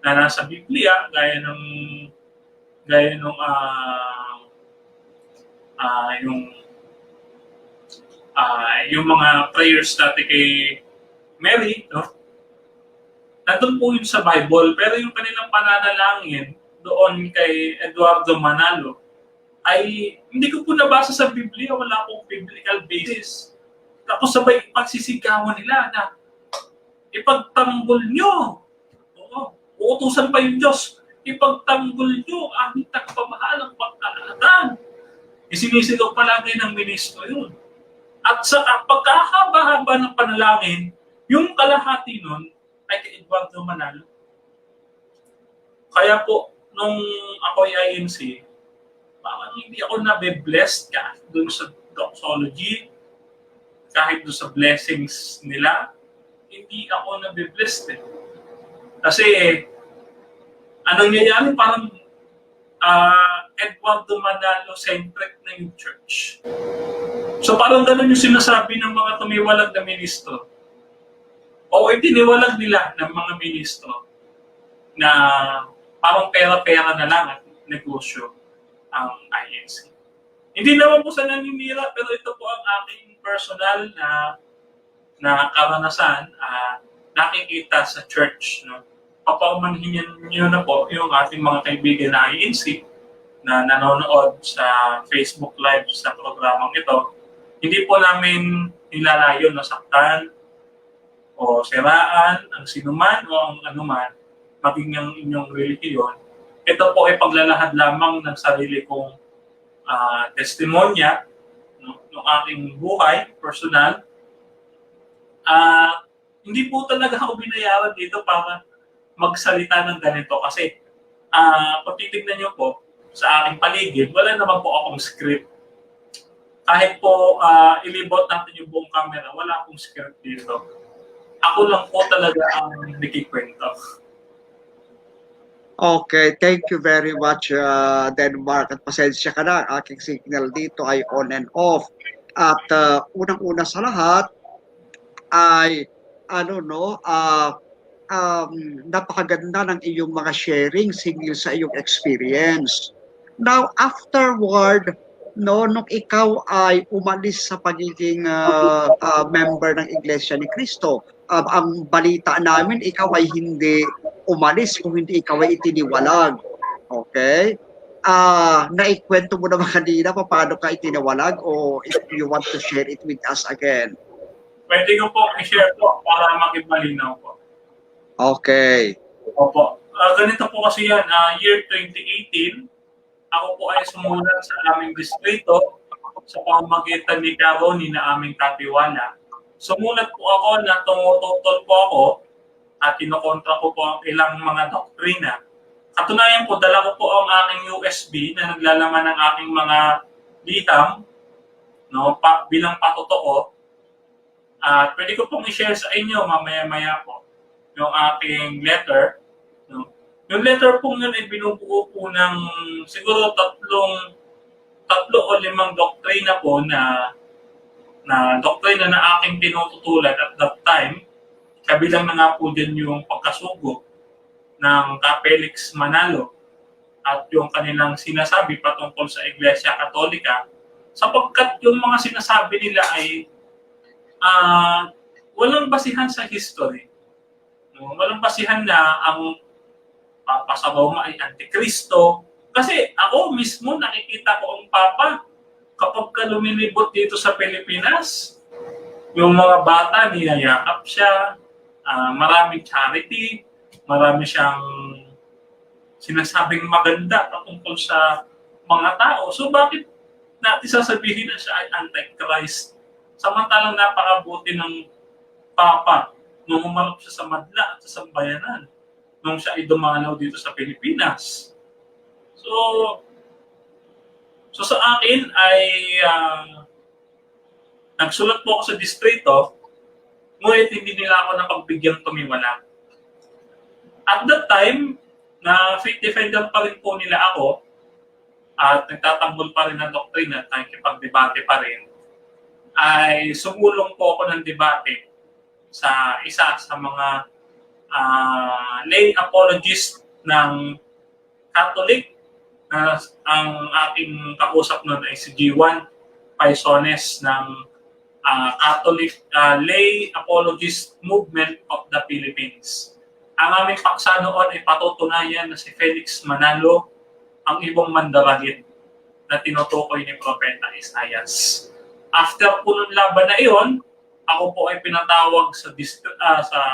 na nasa Biblia, gaya yung mga prayers natin kay Mary, no? Nandun po yun sa Bible, pero yung kanilang pananalangin doon kay Eduardo Manalo ay hindi ko po nabasa sa Biblia, wala akong biblical basis. Tapos sabay pagsisigawan nila na ipagtanggol nyo. Oo, uutusan pa yung Diyos. Ipagtanggol nyo ang tagapamahalang pagkalahatan. Isinisigaw palagi ng ministro yun. At sa pagkahaba-haba ng panalangin, yung kalahati nun ay kay Eduardo Manalo. Kaya po, nung ako ay INC, parang hindi ako nabe-blessed kahit dun sa doxology, kahit dun sa blessings nila, hindi ako nabe-blessed eh. Kasi, anong nangyayari, parang Eduardo Manalo-centric na yung church. So parang ganun yung sinasabi ng mga tumiwalag na ministro. O itiniwalag nila ng mga ministro na parang pera-pera na lang at negosyo ang INC. Hindi naman po sa naninira, pero ito po ang aking personal na karanasan nakikita sa church. No? Papaumanhin nyo na po yung ating mga kaibigan na INC na nanonood sa Facebook Live sa programang ito. Hindi po namin nilalayon na saktan o siraan ang sinuman o ang anuman, maging ang inyong relihiyon. Ito po ay paglalahad lamang ng sarili kong testimonya ng aking buhay, personal. Hindi po talaga ako binayaran dito para magsalita ng ganito kasi kung titignan nyo po sa aking paligid, wala naman po akong script. Kahit po ilibot natin yung buong camera, wala akong script dito. Ako lang po talaga ang nakikwento. Okay, thank you very much, Denmark. At pasensya ka na, aking signal dito ay on and off. At unang-una sa lahat ay napakaganda ng iyong mga sharing hinggil sa iyong experience. Now, afterward, nung ikaw ay umalis sa pagiging member ng Iglesia ni Cristo, ang balita namin, ikaw ay hindi umalis kung hindi ikaw ay itiniwalag. Okay? Naikwento mo naman kanina paano ka itiniwalag o if you want to share it with us again. Pwede ko po i-share po para makibalinaw po. Okay. Opo. Ganito po kasi yan, year 2018, ako po ay sumulat sa aming distrito sa pamamagitan ni Caroni na aming katiwala. Sumulat po ako na tumututol po ako at kinokontra ko po ang ilang mga doktrina. Katunayan po, dala ko po ang aking USB na naglalaman ng aking mga liham bilang patotoo. At pwede ko pong i-share sa inyo mamaya-maya po yung aking letter. No? Yung letter po yun ay binubuo po ng siguro tatlo o limang doktrina po na doktrina na aking tinututulan at that time. Kabilang na nga po din yung pagkasugo ng Felix Manalo at yung kanilang sinasabi patungkol sa Iglesia Katolika sapagkat yung mga sinasabi nila ay walang basihan sa history. No? Walang basihan na ang Papa sa Roma ay Antikristo. Kasi ako mismo nakikita ko ang Papa kapag lumilibot dito sa Pilipinas. Yung mga bata, niyayakap siya, maraming charity, marami siyang sinasabing maganda patungkol sa mga tao. So bakit natin sasabihin na siya ay Antichrist? Samantalang napakabuti ng Papa nung humarap siya sa madla at sa sambayanan nung siya ay dumalaw dito sa Pilipinas. So sa akin ay nagsulat po ako sa distrito, ngunit hindi nila ako napagbigyan tumiwala. At that time, na faith defender pa rin po nila ako at nagtatanggol pa rin ng doktrina at nakikipag-debate pa rin, ay sumulong po ako ng debate sa isa sa mga lay apologist ng Catholic. Ang aking kausap nun ay si G1 Paisones ng Catholic Lay Apologist Movement of the Philippines. Ang aming paksa noon ay patutunayan na si Felix Manalo ang ibang mandaragit na tinutukoy ni Propeta Isaias. After po ng laban na iyon, ako po ay pinatawag sa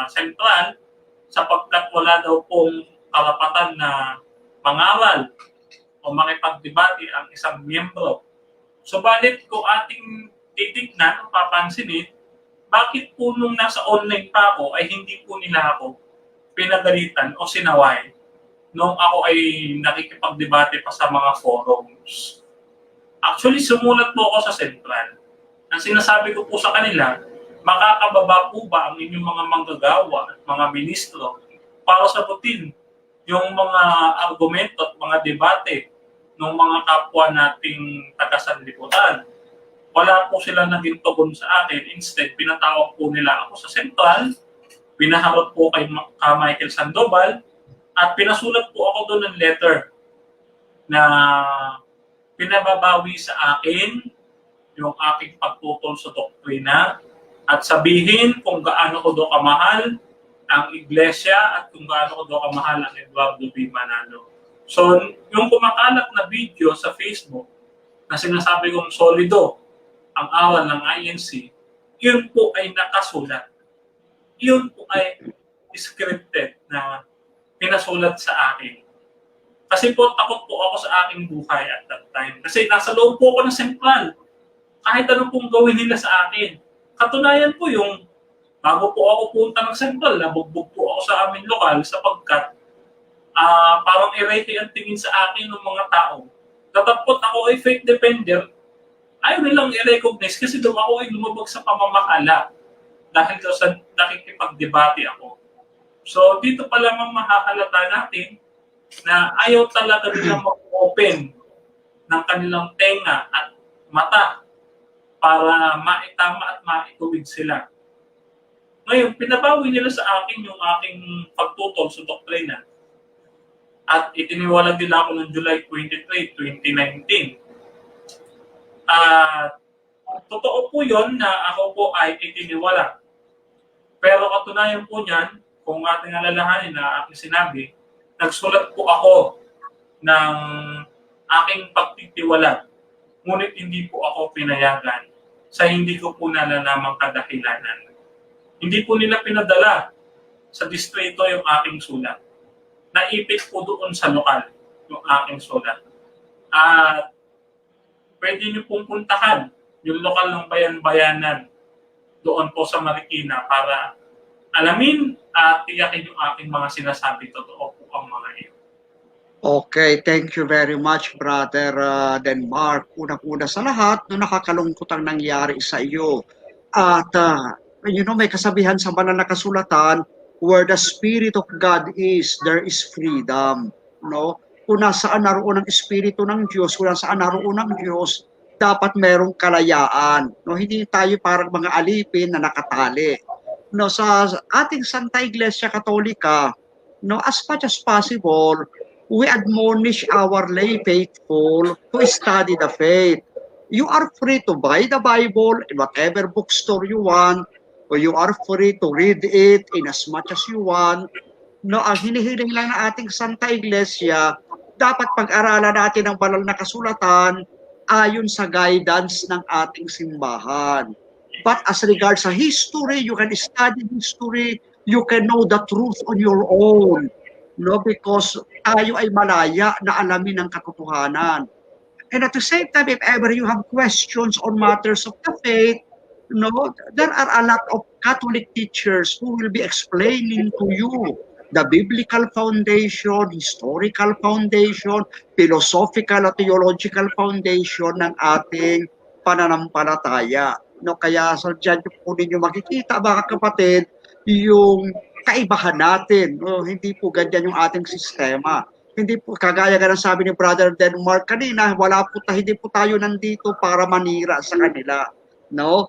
sentral sapagkat wala daw pong karapatan na mangaral o makipagdebate ang isang miyembro. Subalit kung ating titignan o papansinin, bakit po nung nasa online pa ako ay hindi po nila ako pinagalitan o sinaway nung ako ay nakikipagdebate pa sa mga forums. Actually, sumulat po ako sa Central. Ang sinasabi ko po sa kanila, makakababa po ba ang inyong mga manggagawa at mga ministro para sagutin yung mga argumento at mga debate ng mga kapwa nating taga-sanlibutan. Wala po sila naging tugon sa akin. Instead, pinatawag po nila ako sa Central, pinaharap po kay Michael Sandoval, at pinasulat po ako doon ng letter na pinababawi sa akin yung aking pagtutol sa doktrina at sabihin kung gaano ko do kamahal ang iglesia at kung gaano ko do kamahal ang Eduardo B. Manalo. So, yung kumakalat na video sa Facebook na sinasabi kong solido ang aral ng INC, yun po ay nakasulat. Yun po ay scripted na pinasulat sa akin. Kasi po, takot po ako sa aking buhay at that time. Kasi nasa loob po ako ng Central. Kahit ano pong gawin nila sa akin. Katunayan po yung, bago po ako punta ng Central, nabugbog po ako sa aming lokal sapagkat parang erete ang tingin sa akin ng mga tao. Datapot ako ay fake defender, ayaw nilang i-recognize kasi daw ako ay lumabag sa pamamakala dahil daw sa nakikipagdebate ako. So dito pa lamang mahahalata natin na ayaw talaga nilang mag-open ng kanilang tenga at mata para maitama at maituwid sila. Ngayon, pinabawi nila sa akin yung aking pagtutol sa doktrina. At itiniwalag nila ako noong July 23, 2019. Totoo po yun na ako po ay itiniwalag. Pero katunayan po niyan, kung ating alalahanin na aking sinabi, nagsulat po ako ng aking pagtitiwalag. Ngunit hindi po ako pinayagan sa hindi ko po nalalamang kadahilanan. Hindi po nila pinadala sa distrito yung aking sulat. Naipit po doon sa lokal yung aking sulat. At pwede niyo pong puntahan yung lokal ng bayan-bayanan doon po sa Marikina para alamin at tiyakin yung aking mga sinasabi. Totoo po ang mga iyo. Okay, thank you very much, Brother Denmark. Unang-una sa lahat, no, nakakalungkot ang nangyari sa iyo. At, may kasabihan sa banal na kasulatan, where the Spirit of God is, there is freedom. No? Kung nasaan naroon ang Espiritu ng Diyos, kung nasaan naroon ang Diyos, dapat merong kalayaan. No? Hindi tayo parang mga alipin na nakatali. No, sa ating Santa Iglesia Katolika, no, as much as possible, we admonish our lay faithful to study the faith. You are free to buy the Bible in whatever bookstore you want, or you are free to read it in as much as you want. No, ang hinihiling lang ng ating Santa Iglesia, dapat pag-aralan natin ang banal na kasulatan ayon sa guidance ng ating simbahan. But as regards sa history, you can study history, you can know the truth on your own. No, because tayo ay malaya na alamin ang katotohanan. And at the same time, if ever you have questions on matters of the faith, no, there are a lot of Catholic teachers who will be explaining to you the biblical foundation, historical foundation, philosophical at theological foundation ng ating pananampalataya. No, kaya sa dyan po ninyo makikita, mga kapatid, yung kaibahan natin. No? Hindi po ganyan yung ating sistema. Hindi po, kagaya ka ng sabi ni Brother Denmark kanina, hindi po tayo nandito para manira sa kanila. No?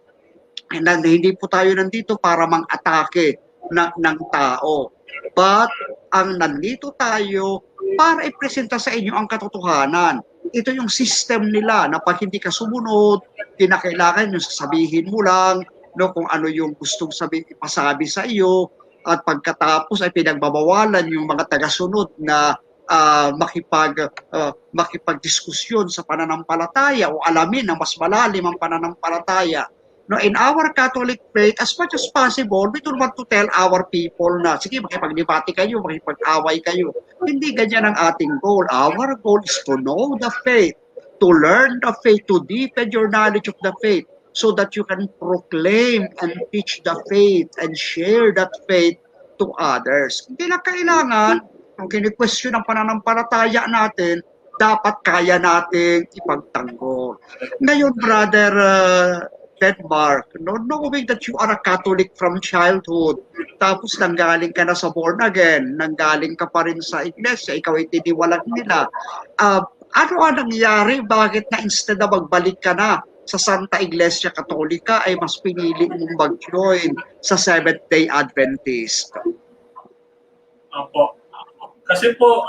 And hindi po tayo nandito para mang-atake ng tao. But, ang nandito tayo para ipresenta sa inyo ang katotohanan. Ito yung system nila na pag hindi ka sumunod, kinakailangan yung sasabihin mo lang, no, kung ano yung gustong ipasabi sa iyo, at pagkatapos ay pinagbabawalan yung mga tagasunod na makipagdiskusyon sa pananampalataya o alamin na mas malalim ang pananampalataya. No, in our Catholic faith, as much as possible, we don't want to tell our people na, sige, makipagdebate kayo, makipag-away kayo. Hindi ganyan ang ating goal. Our goal is to know the faith, to learn the faith, to deepen your knowledge of the faith, so that you can proclaim and teach the faith and share that faith to others. Hindi na kailangan, kung kini-question ang pananampalataya natin, dapat kaya nating ipagtanggol. Ngayon, Brother Denmark, no, knowing that you are a Catholic from childhood, tapos nanggaling ka na sa born again, nanggaling ka pa rin sa iglesia, ikaw ay tiniwalag nila. Ano ang nangyari? Bakit na instead na magbalik ka na sa Santa Iglesia Katolika ay mas pinili mong mag-join sa Seventh-day Adventist? Opo. Kasi po,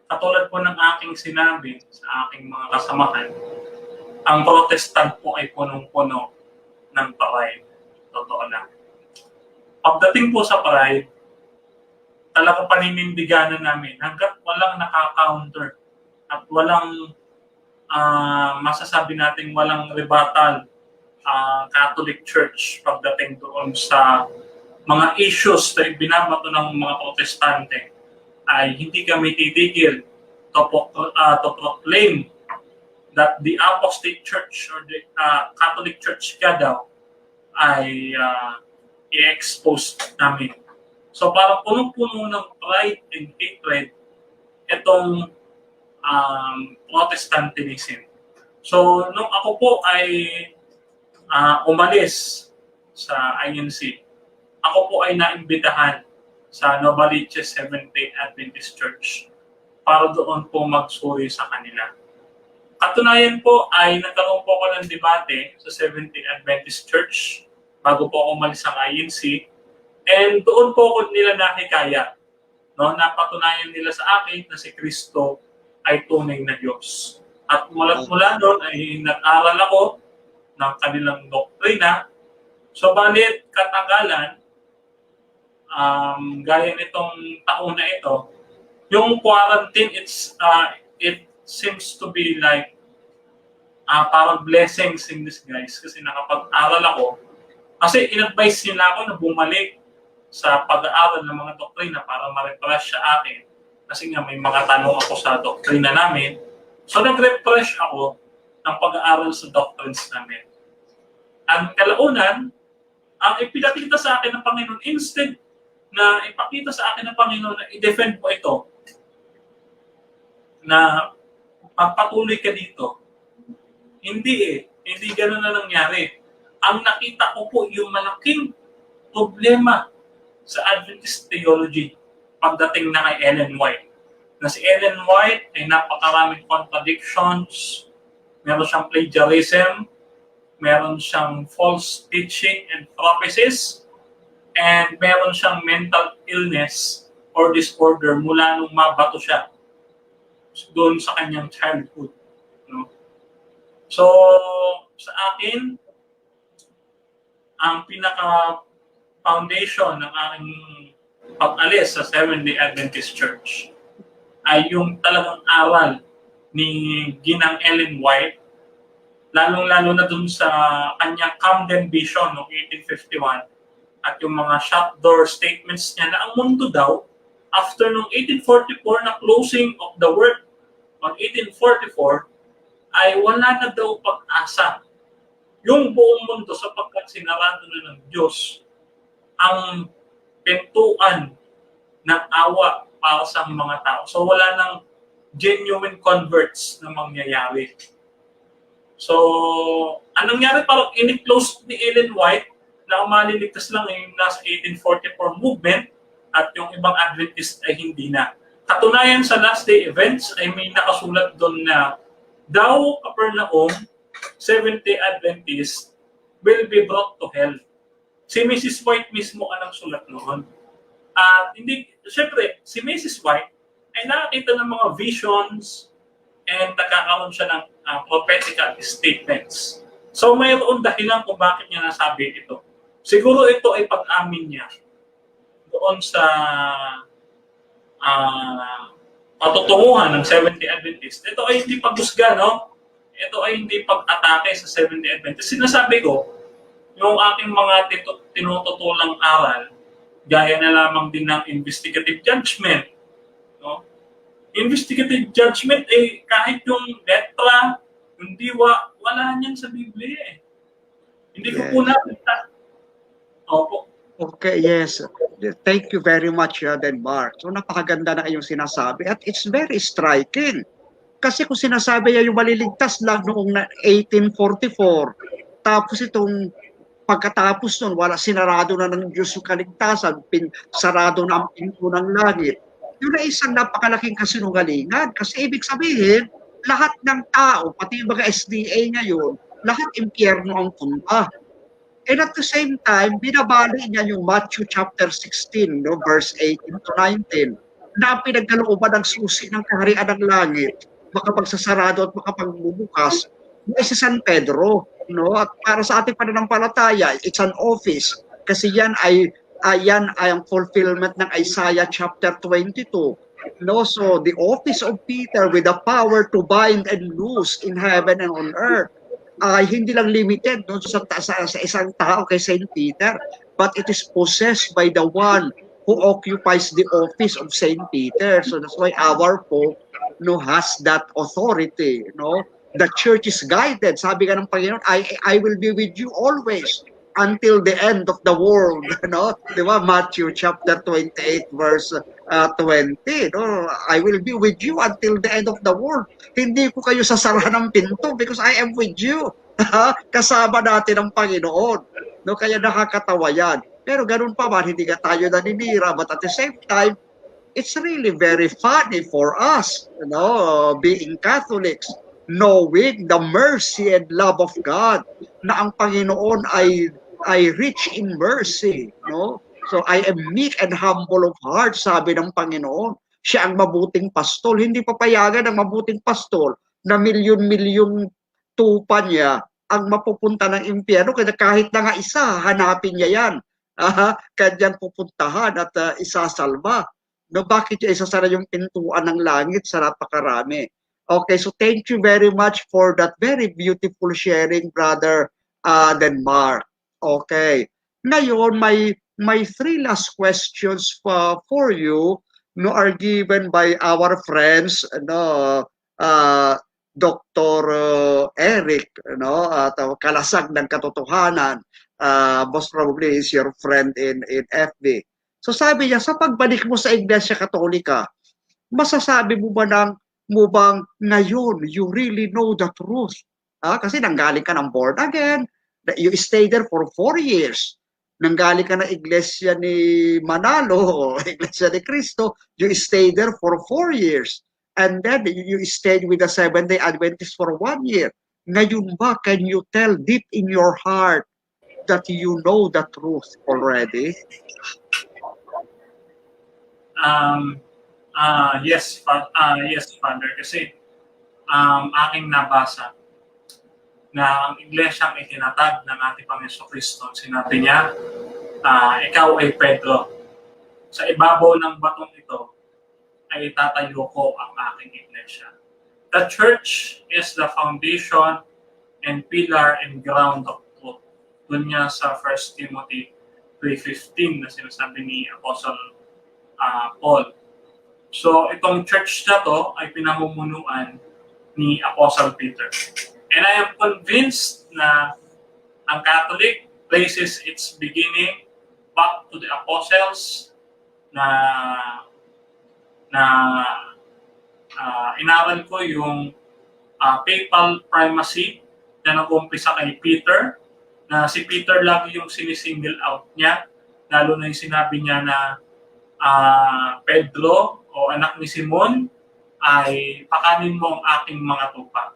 katulad po ng aking sinabi sa aking mga kasamahan, ang Protestant po ay punong-puno ng pride. Totoo lang. Pagdating po sa pride, talagang paninindiganan namin hanggat walang nakaka-counter at walang masasabi natin walang rebuttal Catholic Church pagdating doon sa mga issues na binabato ng mga Protestante, ay hindi kami titigil to proclaim that the Apostate Church or the Catholic Church ka daw ay i-expose namin. So parang punong-puno ng pride and hatred itong Protestantism. So nung ako po ay umalis sa INC, ako po ay naimbitahan sa Novaliches Seventh-day Adventist Church para doon po magsuri sa kanila. Katunayan po ay nagkaroon po ako ng debate sa Seventh-day Adventist Church bago po ako umalis sa INC. And doon po ako nila nakikaya. No? Napatunayan nila sa akin na si Kristo ay tunay na Diyos. At mula doon ay nag-aral ako ng kanilang doktrina. So balit katagalan, gaya nitong taon na ito, yung quarantine, it seems to be like parang blessings in disguise kasi nakapag-aral ako. Kasi in-advise nila ako na bumalik sa pag-aaral ng mga doktrina para ma-refresh sa akin. Kasi nga may mga tanong ako sa doktrina namin. So nag-refresh ako ng pag-aaral sa doctrines namin. Ang kalaunan, ang ipinakita sa akin ng Panginoon, instead na ipakita sa akin ng Panginoon na i-defend po ito, na magpatuloy ka dito. Hindi Hindi gano'n na nangyari. Ang nakita ko po yung malaking problema sa Adventist theology pagdating na kay Ellen White. Na si Ellen White ay napakaraming contradictions, meron siyang plagiarism, meron siyang false teaching and prophecies, and meron siyang mental illness or disorder mula nung mabato siya doon sa kanyang childhood. No? So, sa akin, ang pinaka-foundation ng aking pag-alis sa Seventh-day Adventist Church ay yung talagang aral ni Ginang Ellen White, lalong-lalo na dun sa kanyang Camden Vision noong 1851 at yung mga shut door statements niya na ang mundo daw, after noong 1844 na closing of the world on 1844, ay wala na daw pag-asa yung buong mundo sapagkat sinarado na ng Diyos ang pintuan ng awa para sa mga tao. So wala nang genuine converts na mangyayari. So, anong nangyari? Parang in-close ni Ellen White na maliligtas lang yung nasa 1844 movement at yung ibang Adventist ay hindi na. Katunayan sa last day events ay may nakasulat doon na daw Capernaum, Seventh-day Adventist will be brought to hell. Si Mrs. White mismo ang nagsulat noon. At hindi, syempre, si Mrs. White ay nakakita ng mga visions and nagkakaroon siya ng prophetical statements. So mayroon dahilan kung bakit niya nasabi ito. Siguro ito ay pag-amin niya doon sa patutunguhan ng Seventh-day Adventist. Ito ay hindi paghusga, no? Ito ay hindi pag-atake sa Seventh-day Adventist. Sinasabi ko, yung aking mga tinututulang aral, gaya na lamang din ng investigative judgment. No? Investigative judgment ay kahit yung letra, yung diwa, wala niyan sa Biblia eh. Hindi ko po nakita. Opo. Okay, yes. Thank you very much, Denmark. So napakaganda na iyong sinasabi at it's very striking. Kasi kung sinasabi niya yung maliligtas lang noong 1844, tapos itong pagkatapos nun, wala, sinarado na ng Diyos yung kaligtasan, sarado na ang pinto ng langit. Yun ay isang napakalaking kasinungalingan. Kasi ibig sabihin, lahat ng tao, pati yung mga SDA ngayon, lahat impyerno ang punta. And at the same time, binabali niya yung Matthew chapter 16, no, verse 18 to 19, na ang pinagkalooban ng susi ng kaharian ng langit, makapagsasarado at makapagbubukas, ay si San Pedro. No? At para sa ating pananampalataya, it's an office. Kasi yan ay ang fulfillment ng Isaiah chapter 22. No? So the office of Peter with the power to bind and loose in heaven and on earth ay hindi lang limited no, sa isang tao kay Saint Peter, but it is possessed by the one who occupies the office of Saint Peter. So that's why our Pope no, has that authority. No? The church is guided. Sabi nga ng Panginoon, I will be with you always until the end of the world. No? Di ba? Matthew chapter 28 verse 20. No? I will be with you until the end of the world. Hindi ko kayo sasarahan ng pinto because I am with you. Kasama natin ang Panginoon. No? Kaya nakakatawa yan. Pero ganun pa man, hindi ka tayo naninira. But at the same time, it's really very funny for us, you know, being Catholics, knowing the mercy and love of God, na ang Panginoon ay rich in mercy, no? So I am meek and humble of heart, sabi ng Panginoon. Siya ang mabuting pastol. Hindi papayagan ng mabuting pastol na milyon-milyong tupa niya ang mapupunta ng impyerno. Kaya kahit na nga isa, hanapin niya yan. Kanyang pupuntahan at isasalba. No, bakit niya isasara yung pintuan ng langit sa napakarami? Okay, so thank you very much for that very beautiful sharing, Brother Denmark. Okay. Ngayon, may three last questions for you no, are given by our friends, no, Dr. Eric, no, at Kalasag ng Katotohanan. Most probably is your friend in FB. So sabi niya, sa pagbalik mo sa Iglesia Katolika, masasabi mo bang ngayon you really know the truth? Kasi nanggaling ka ng born again, you stayed there for 4 years. Nanggaling ka ng Iglesia ni Manalo, Iglesia ni Cristo, you stayed there for 4 years. And then you stayed with the Seventh-day Adventists for 1 year. Ngayon ba, can you tell deep in your heart that you know the truth already? Yes, Father. Kasi aking nabasa na ang iglesyang itinatag ng ating Panginoon Kristo, sinabi niya, ikaw ay Pedro. Sa ibabaw ng batong ito ay itatayo ko ang aking iglesia. The church is the foundation and pillar and ground of truth. Doon niya sa 1 Timothy 3:15 na sinasabi ni Apostle Paul. So, itong church na to ay pinamumunuan ni Apostle Peter. And I am convinced na ang Catholic places its beginning back to the apostles na inaral ko yung papal primacy na nag-umpisa kay Peter, na si Peter lagi yung sinisingle out niya, lalo na yung sinabi niya na Pedro o anak ni Simon ay pakanin mo ang aking mga tupa.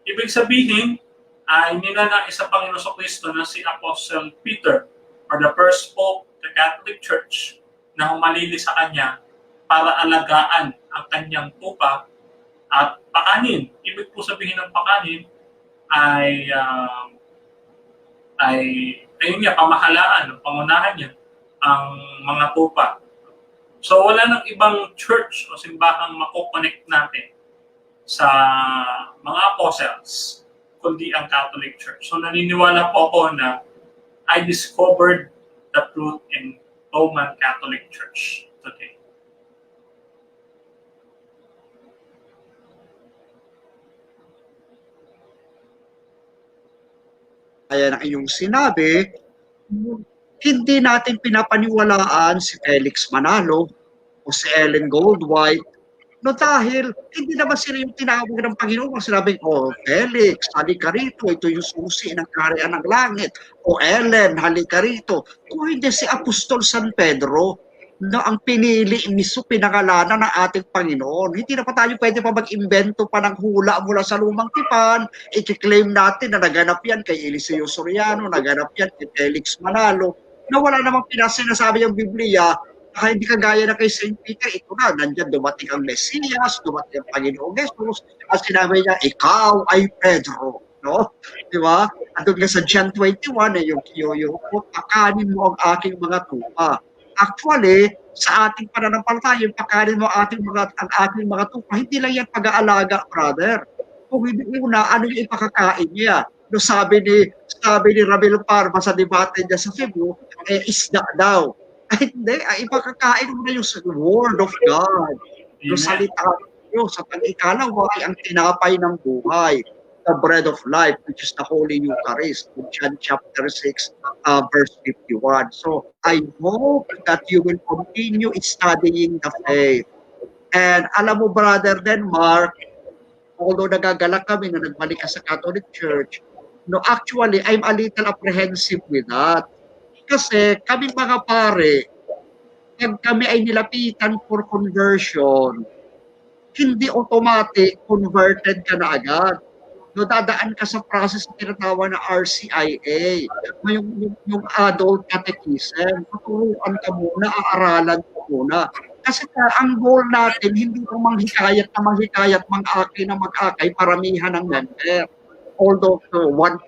Ibig sabihin ay ninanais sa Panginoon Kristo na si Apostle Peter or the first pope of the Catholic Church na humalili sa kanya para alagaan ang kanyang tupa at pakanin. Ibig po sabihin ng pakanin ay ayun niya, pamahalaan, pangunahan niya ang mga tupa. So wala nang ibang church o simbahang mako-connect natin sa mga apostles kundi ang Catholic Church. So naniniwala po ako na I discovered the truth in Roman Catholic Church today. Ayan ang iyong sinabi, hindi natin pinapaniwalaan si Felix Manalo o si Ellen Goldwhite, no, dahil hindi naman sila yung tinawag ng Panginoon kung sinabing, oh, Felix, halika rito, ito yung susi ng kaharian ng langit. O Ellen, halika rito. Kung hindi si Apostol San Pedro, na ang pinili, mismo pinangalanan ng ating Panginoon. Hindi na pa tayo pwede pa mag-invento pa ng hula mula sa lumang tipan. I-claim natin na naganap yan kay Eliseo Soriano, naganap yan kay Felix Manalo, na wala namang pinasinasabi yung Biblia. Hindi kagaya na kay St. Peter, ito na, nandyan dumating ang Mesias, dumating ang Panginoong Jesus, at sinabi niya, ikaw ay Pedro. No? Di ba? At doon sa John 21, yung pakanin mo ang aking mga tupa. Actually, sa ating pananampalataya, yung pakanin mo ang aking mga tupa, hindi lang yan pag-aalaga, brother. Kung hindi una, ano yung ipakakain niya? No, sabi ni Ramil Parma sa debate niya sa Cebu, isda daw. Ay, hindi, ipakakain mo na yung Word of God. Yung salita nyo sa pag-ikalawa ay ang tinapay ng buhay, the bread of life, which is the Holy Eucharist, in John chapter 6, verse 51. So, I hope that you will continue studying the faith. And alam mo, Brother Denmark, although nagagalak kami na nagbalik ka sa Catholic Church, no, actually, I'm a little apprehensive with that. Kasi kami mga pare, pag kami ay nilapitan for conversion, hindi automatic converted ka na agad. No, dadaan ka sa process na tinatawag na RCIA, yung adult catechism. Tuturuan ka muna, aaralan ka muna. Kasi ang goal natin, hindi po manghikayat mang-aki na mag-akay, paramihan ng member. Although 1.3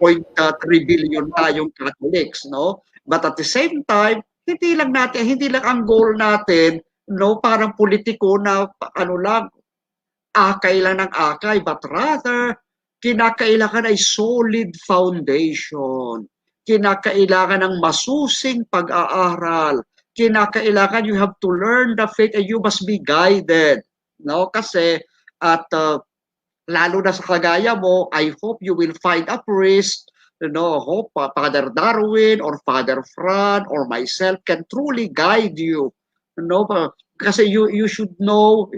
billion tayong Catholics, no? But at the same time, hindi lang ang goal natin, no, parang politiko na akay lang ng akay, but rather kinakailangan ay solid foundation. Kinakailangan ng masusing pag-aaral. Kinakailangan you have to learn the faith and you must be guided, no? Kasi at lalo na sa kagaya mo, I hope you will find a priest, hope Father Darwin or Father Fran or myself can truly guide you. Kasi you should know,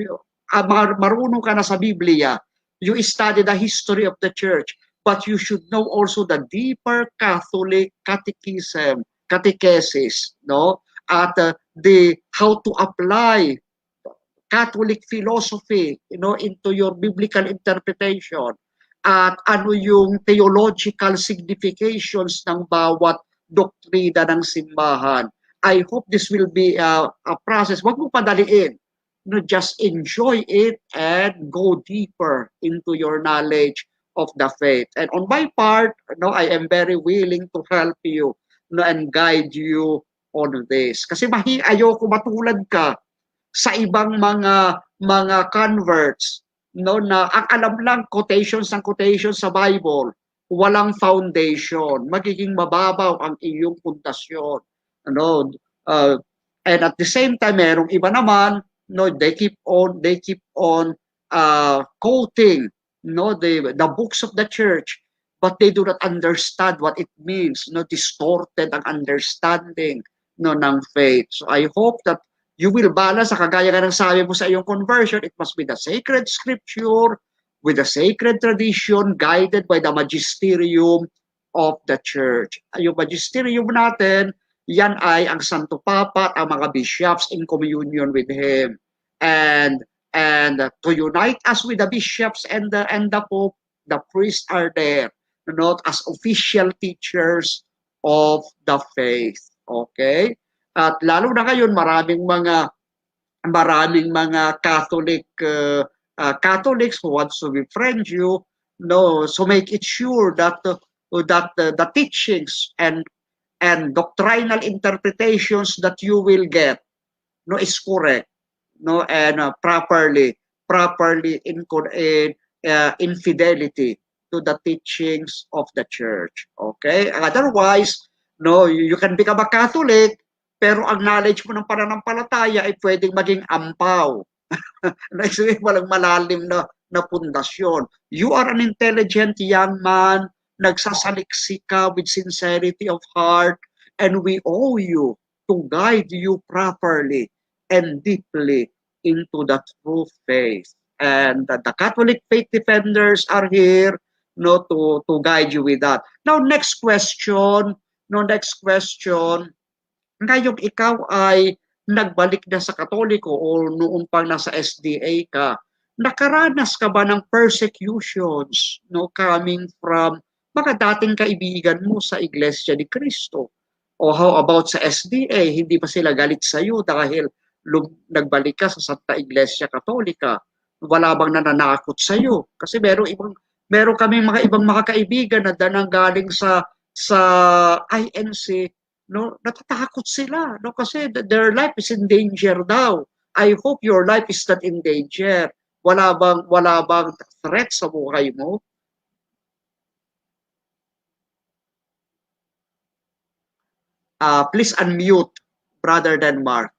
marunong ka na sa Biblia, you study the history of the church, but you should know also the deeper Catholic catechesis, no? At how to apply Catholic philosophy, into your biblical interpretation, at ano yung theological significations ng bawat doktrina ng simbahan. I hope this will be a process. Huwag mo padaliin. Just enjoy it and go deeper into your knowledge of the faith. And on my part, I am very willing to help you and guide you on this. Kasi ayoko matulad ka sa ibang mga converts, na ang alam lang quotations sa Bible, walang foundation, magiging mababaw ang iyong pundasyon. And at the same time, merong iba naman, they keep on quoting, the books of the church, but they do not understand what it means, distorted ang understanding ng faith. So I hope that you will balance, sa kagaya ka ng sabi mo sa iyong conversion, it must be the sacred scripture with the sacred tradition guided by the magisterium of the church. Yung magisterium natin, yan ay ang Santo Papa at ang mga bishops in communion with him. And to unite us with the bishops and the Pope, the priests are there, as official teachers of the faith. Okay? At lalo na ngayon, maraming mga Catholics who wants to befriend you, so make it sure that the teachings and doctrinal interpretations that you will get, is correct, and properly in fidelity to the teachings of the church. Okay? Otherwise, you can become a Catholic, pero ang knowledge mo ng pananampalataya ay pwedeng maging ampaw. Walang malalim na pundasyon. You are an intelligent young man, nagsasaliksik ka with sincerity of heart, and we owe you to guide you properly and deeply into the true faith. And the Catholic faith defenders are here, no, to guide you with that. Now, next question, ngayong ikaw ay nagbalik na sa Katoliko o noon pang nasa SDA ka, nakaranas ka ba ng persecutions, no, coming from mga dating kaibigan mo sa Iglesia ni Cristo? O how about sa SDA, hindi ba sila galit sa iyo dahil nagbalik ka sa Santa Iglesia Katolika? Wala bang nananakot sa iyo? Kasi meron kami mga ibang mga kaibigan na nanggaling sa INC, no, natatakot sila, no, kasi their life is in danger daw. I hope your life is not in danger. Wala bang threat sa buhay mo? Please unmute, Brother Denmark.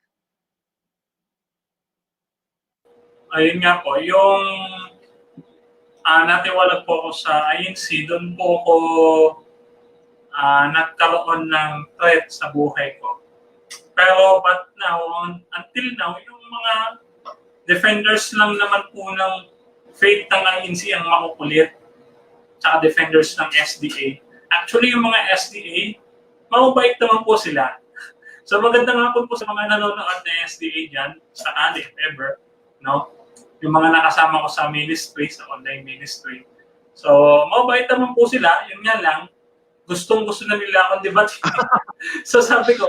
Ayun nga po, yung natiwala po ako sa INC, doon po ako nagkaroon ng threat sa buhay ko. Pero but now, until now, yung mga defenders lang naman po ng faith ng INC ang makukulit, tsaka defenders ng SDA. Actually, yung mga SDA, mababait naman po sila. So maganda nga po sa mga nanonood na SDA dyan, sakali, if ever, no? Yung mga nakasama ko sa ministry, sa online ministry. So, mababait naman po sila, yun nga lang, gustong-gusto na nila akong debate. so sabi ko,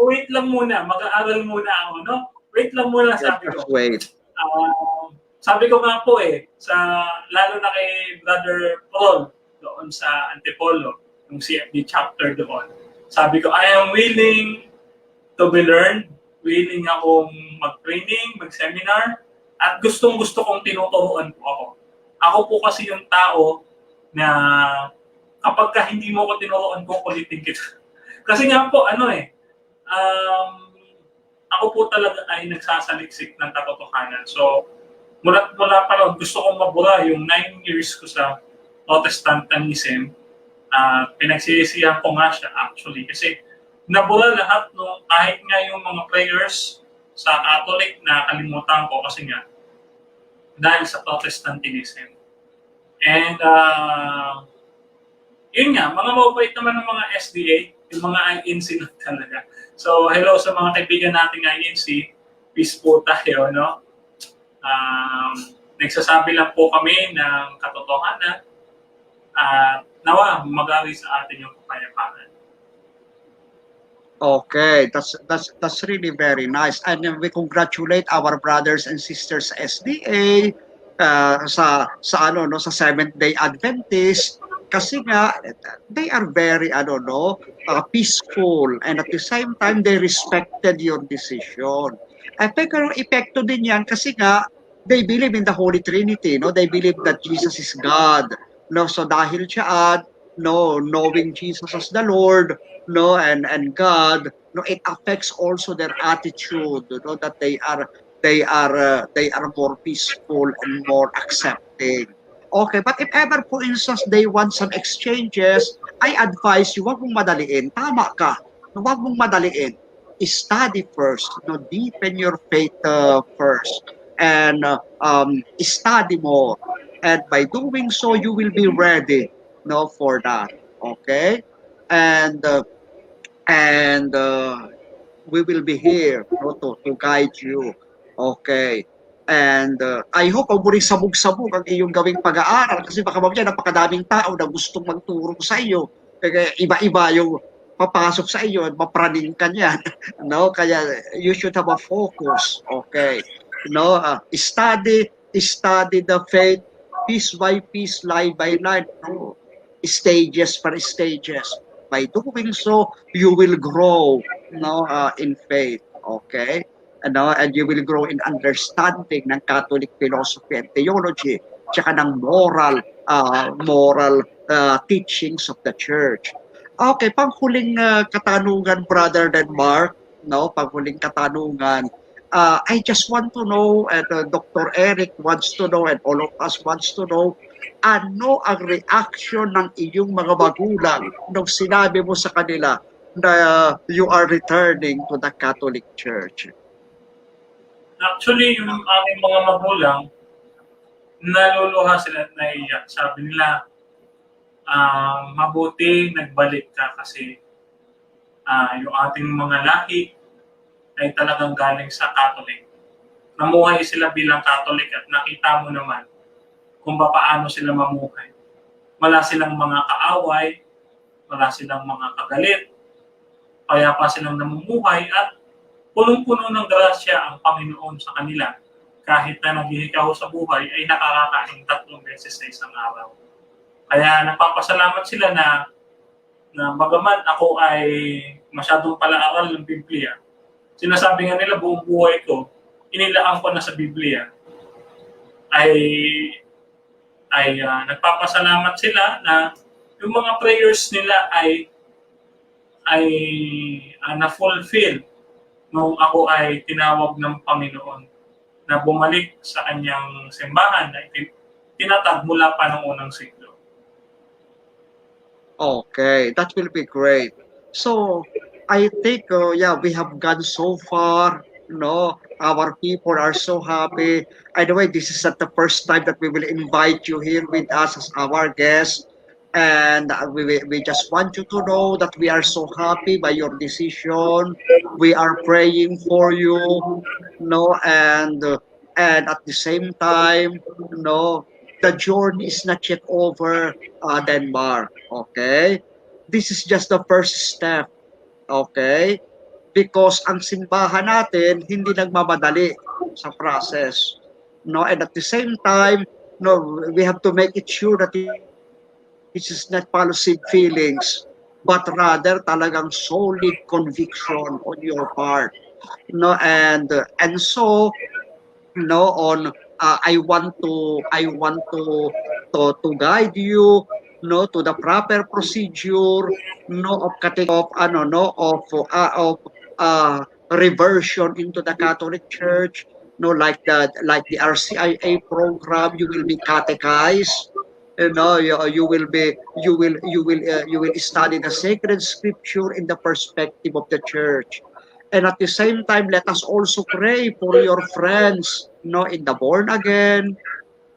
wait lang muna, mag-aaral muna ako, no? Wait lang muna, sabi ko. Wait. Sabi ko nga po lalo na kay Brother Paul, doon sa Antipolo, yung CFD chapter doon. Sabi ko, I am willing to be learned, willing akong mag-training, mag-seminar, at gustong-gusto kong tinuturuan po ako. Ako po kasi yung tao na kapag ka hindi mo ko tinuruan ko, kulitin kita. Kasi nga po, ako po talaga ay nagsasaliksik ng katotohanan. So, mula pa lang, gusto kong mabura yung 9 years ko sa Protestantism. Pinagsisisihan ko nga siya actually. Kasi nabura lahat, no, kahit nga yung mga prayers sa Catholic na kalimutan ko kasi nga dahil sa Protestantism. And yun nga, mga mababait naman ng mga SDA, yung mga INC lang talaga. So, hello sa mga kaibigan nating INC. Peace po tayo, no? Nagsasabi lang po kami ng katotohanan at nawa, mag-ari sa atin yung kapayapaan. Okay, that's really very nice. And we congratulate our brothers and sisters sa SDA, sa Seventh-day Adventist, kasi nga they are very peaceful, and at the same time they respected your decision. I think epekto din yan kasi nga they believe in the Holy Trinity, no? They believe that Jesus is God, no? So dahil siya knowing Jesus as the Lord, no, and God, no, it affects also their attitude, no, that they are more peaceful and more accepting. Okay, but if ever, for instance, they want some exchanges, I advise you, wag mong madaliin. Tama ka. Wag mong madaliin. Study first. Deepen your faith first. And study more. And by doing so, you will be ready, for that. Okay? And we will be here, to guide you. Okay? And I hope huwag mo rin sabog-sabog ang iyong gawing pag-aaral kasi baka mamaya napakadaming tao na gustong magturo sa iyo. Kaya iba-iba yung papasok sa iyo at mapraning ka niyan. No? Kaya you should have a focus. Okay? Study the faith piece by piece, line by line. No? Stages per stages. By doing so, you will grow in faith. Okay? And you will grow in understanding ng Catholic philosophy and theology, tsaka ng moral teachings of the Church. Okay, panghuling katanungan, Brother Denmark, panghuling katanungan. I just want to know, and Dr. Eric wants to know, and all of us wants to know, ano ang reaction ng iyong mga magulang nung sinabi mo sa kanila na you are returning to the Catholic Church? Actually, yung aming mga magulang, naluluha sila at naiiyak. Sabi nila, mabuti nagbalik ka kasi yung ating mga lahi ay talagang galing sa Catholic. Namuhay sila bilang Catholic at nakita mo naman kung paano sila mamuhay. Wala silang mga kaaway, wala silang mga kagalit, kaya pa silang namumuhay at punong-puno ng grasya ang Panginoon sa kanila. Kahit na naghihikaw sa buhay ay nakakakain 3 beses sa isang araw. Kaya nagpapasalamat sila na bagaman ako ay masyadong pala-aral ng Biblia, sinasabi nga nila buong buhay ko, inilaan ko na sa Biblia, ay nagpapasalamat sila na yung mga prayers nila ay na-fulfill nung ako ay tinawag ng Panginoon na bumalik sa kanyang simbahan na tinatag mula pa noong unang siglo. Okay, that will be great. So, I think, yeah, we have gone so far. No, our people are so happy. Anyway, this is not the first time that we will invite you here with us as our guest. And we just want you to know that we are so happy by your decision. We are praying for you, no, and at the same time, no, the journey is not yet over, Denmark. Okay, this is just the first step. Okay, because ang simbahan natin hindi nagmamadali sa process, no, and at the same time, no, we have to make it sure that this is not policy feelings, but rather talagang solid conviction on your part, no, and so, no, on I want to guide you, no, to the proper procedure, no, of reversion into the Catholic Church, no, like the RCIA program. You will be catechized, you will study the sacred scripture in the perspective of the church. And at the same time, let us also pray for your friends, in the born again,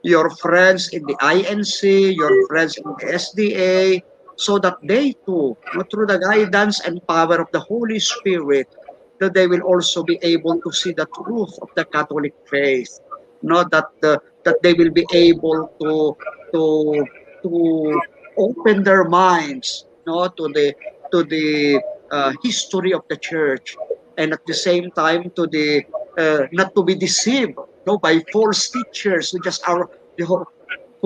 your friends in the INC, your friends in the SDA, so that they too, through the guidance and power of the Holy Spirit, that they will also be able to see the truth of the Catholic faith. That they will be able to to open their minds, to the history of the church, and at the same time to the not to be deceived, by false teachers who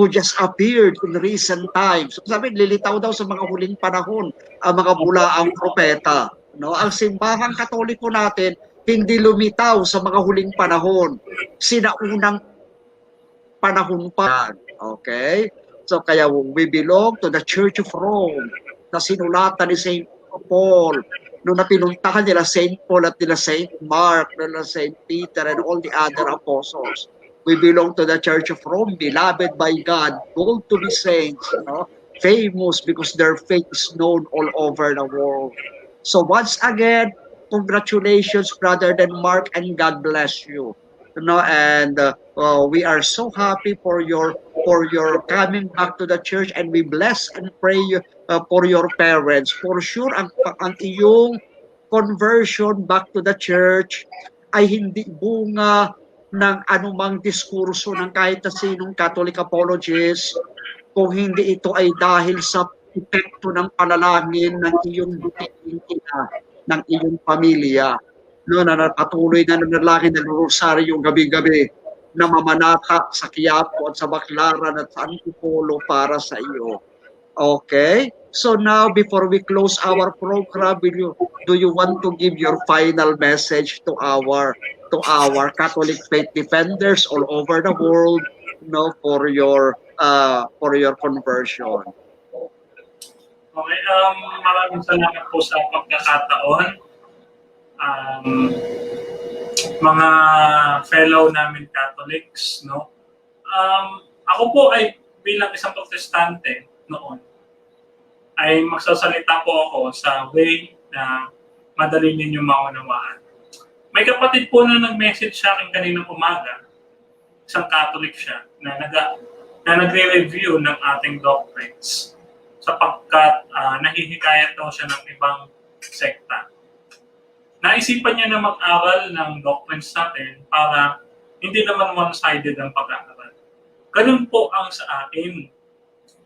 just appeared in recent times. So, sabi, lilitaw daw sa mga huling panahon ang mga bulaang propeta. No, ang simbahang Katoliko natin hindi lumitaw sa mga huling panahon. Sinaunang panahon pa. Okay? So kaya we belong to the Church of Rome na sinulatan ni St. Paul, nung napinuntahan nila St. Paul at nila St. Mark, nila St. Peter and all the other apostles. We belong to the Church of Rome, beloved by God, called to be saints, famous because their faith is known all over the world. So once again, congratulations, Brother Denmark, and God bless you. And we are so happy for your coming back to the church, and we bless and pray for your parents. For sure, ang iyong conversion back to the church ay hindi bunga ng anumang diskurso ng kahit na sinong Catholic apologist, kung hindi ito ay dahil sa epekto ng panalangin ng iyong ina, ng iyong pamilya, na patuloy na nanalangin ng rosaryo gabi-gabi, na mamanata sa Quiapo at sa Baclaran at sa Antipolo para sa iyo. Okay? So now, before we close our program, do you want to give your final message to our Catholic faith defenders all over the world, for your conversion? Okay, maraming salamat po sa pagkakataon. Mga fellow namin Catholics, ako po ay bilang isang protestante noon, ay magsasalita po ako sa way na madali ninyong maunawaan. May kapatid po na nag-message sa akin kaninang umaga, isang Catholic siya, na nagre-review ng ating doctrines sapagkat nahihikayat daw siya ng ibang sekta. Naisipan niya na mag-aral ng doctrines natin para hindi naman one-sided ang pag-aaral. Ganun po ang sa akin.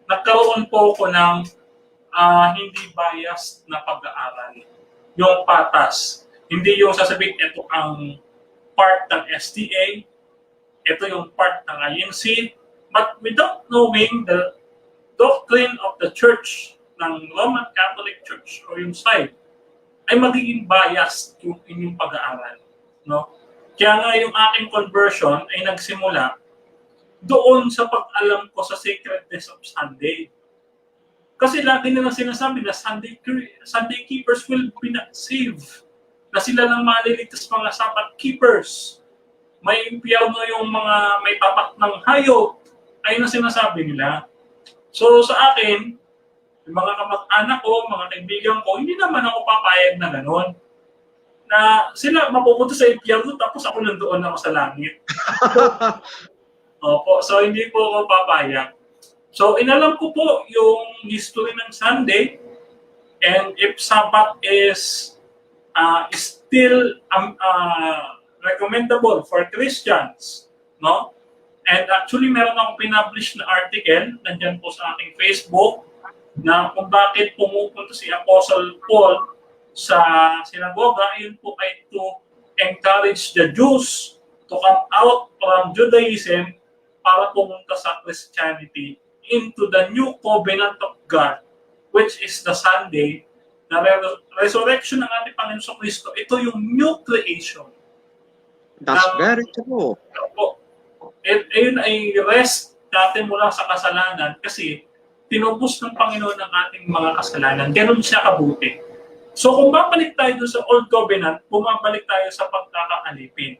Nagkaroon po ako ng hindi biased na pag-aaral. Yung patas. Hindi yung sasabihin, ito ang part ng SDA, ito yung part ng INC, but without knowing the doctrine of the Church, ng Roman Catholic Church, o yung side, ay magiging biased yung inyong pag-aaral. No? Kaya nga yung aking conversion ay nagsimula doon sa pag-alam ko sa sacredness of Sunday. Kasi lagi nila sinasabi na Sunday keepers will be not saved. Na sila lang maliligtas mga Sabbath keepers. May impyerno yung mga may tapat ng hayop. Ayun ang sinasabi nila. So sa akin, yung mga kamag-anak ko, mga kaibigan ko, hindi naman ako papayag na gano'n. Na sila mapupunta sa impyerno tapos ako nandoon ako sa langit. Opo, so hindi po ako papayag. So inalam ko po yung history ng Sunday, and if Sabbath is still recommendable for Christians, no? And actually meron akong pinublish na article nandiyan po sa aking Facebook na kung bakit pumupunta si Apostle Paul sa sinagoga, yun po ay to encourage the Jews to come out from Judaism para pumunta sa Christianity into the new covenant of God, which is the Sunday, na resurrection ng ating Panginoon Kristo. Ito yung new creation. That's very true. Ayun ay rest natin mula sa kasalanan kasi tinubos ng Panginoon ng ating mga kasalanan. Ganun siya kabuti. So kung babalik tayo doon sa Old Covenant, bumabalik tayo sa pagkakaalipin.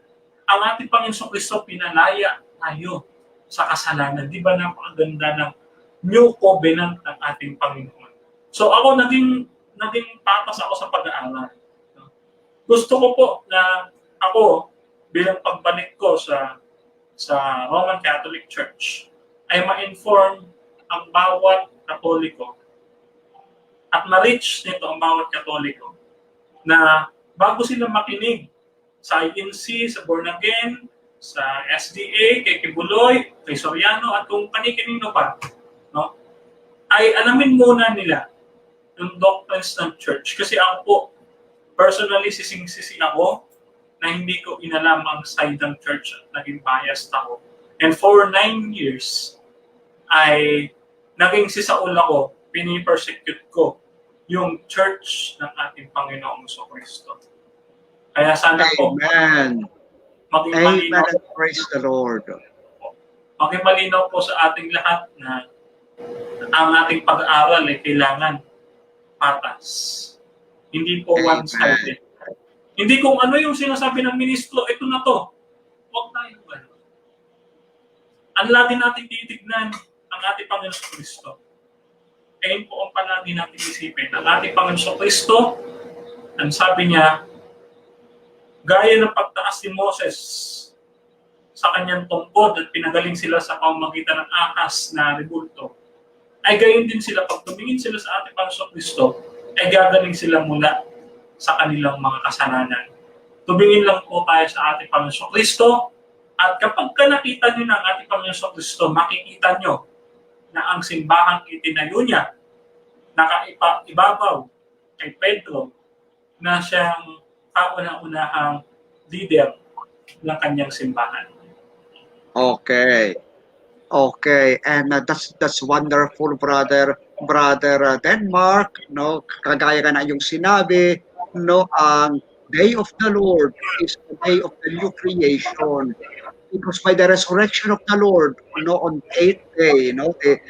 Ang ating Panginoon Kristo pinalaya tayo sa kasalanan. Di ba napakaganda ng New Covenant ng ating Panginoon? So ako naging patas ako sa pag-aaral. Gusto ko po na ako bilang pagbalik ko sa Roman Catholic Church ay ma-inform ang bawat Katoliko at ma-reach nito ang bawat Katoliko na bago sila makinig sa INC, sa Born Again, sa SDA, kay Kibuloy, kay Soriano, at kung kani-kanino pa, no? Ay alamin muna nila yung doctrines ng church. Kasi ako po, personally, sising-sisi ako na hindi ko inalam ang side ng church at naging biased ako. And for 9 years, ay naging si Saul ako, pinipersecute ko yung church ng ating Panginoong Kristo. Kaya sana po, Amen. maging Amen malinaw, and praise the Lord. maging malinaw po sa ating lahat na ang ating pag-aaral ay kailangan patas. Hindi po Amen. one-sided. Hindi kung ano yung sinasabi ng ministro, ito na to. Huwag tayo ano. Ang lagi natin titignan ang ating Panginoon Kristo. Kaya po ang palagi natin isipin. Ang ating Panginoon Kristo, ang sabi niya, gaya ng pagtaas ni Moses sa kanyang tungkod at pinagaling sila sa pamamagitan ng ahas na rebulto, ay gayon din sila, pag tumingin sila sa ating Panginoon Kristo, ay gagaling sila mula sa kanilang mga kasalanan. Tumingin lang po tayo sa ating Panginoon Kristo, at kapag nakita nyo na ang ating Panginoon Kristo, makikita nyo na ang simbahang itinayo niya, nakaibabaw kay Pedro, na siyang kauna-unahang leader ng kanyang simbahan. Okay. Okay, and that's wonderful, brother Denmark, no? Kagaya ka na yung sinabi, no, ang day of the Lord is the day of the new creation. Because by the resurrection of the Lord, no, on 8th day, no, the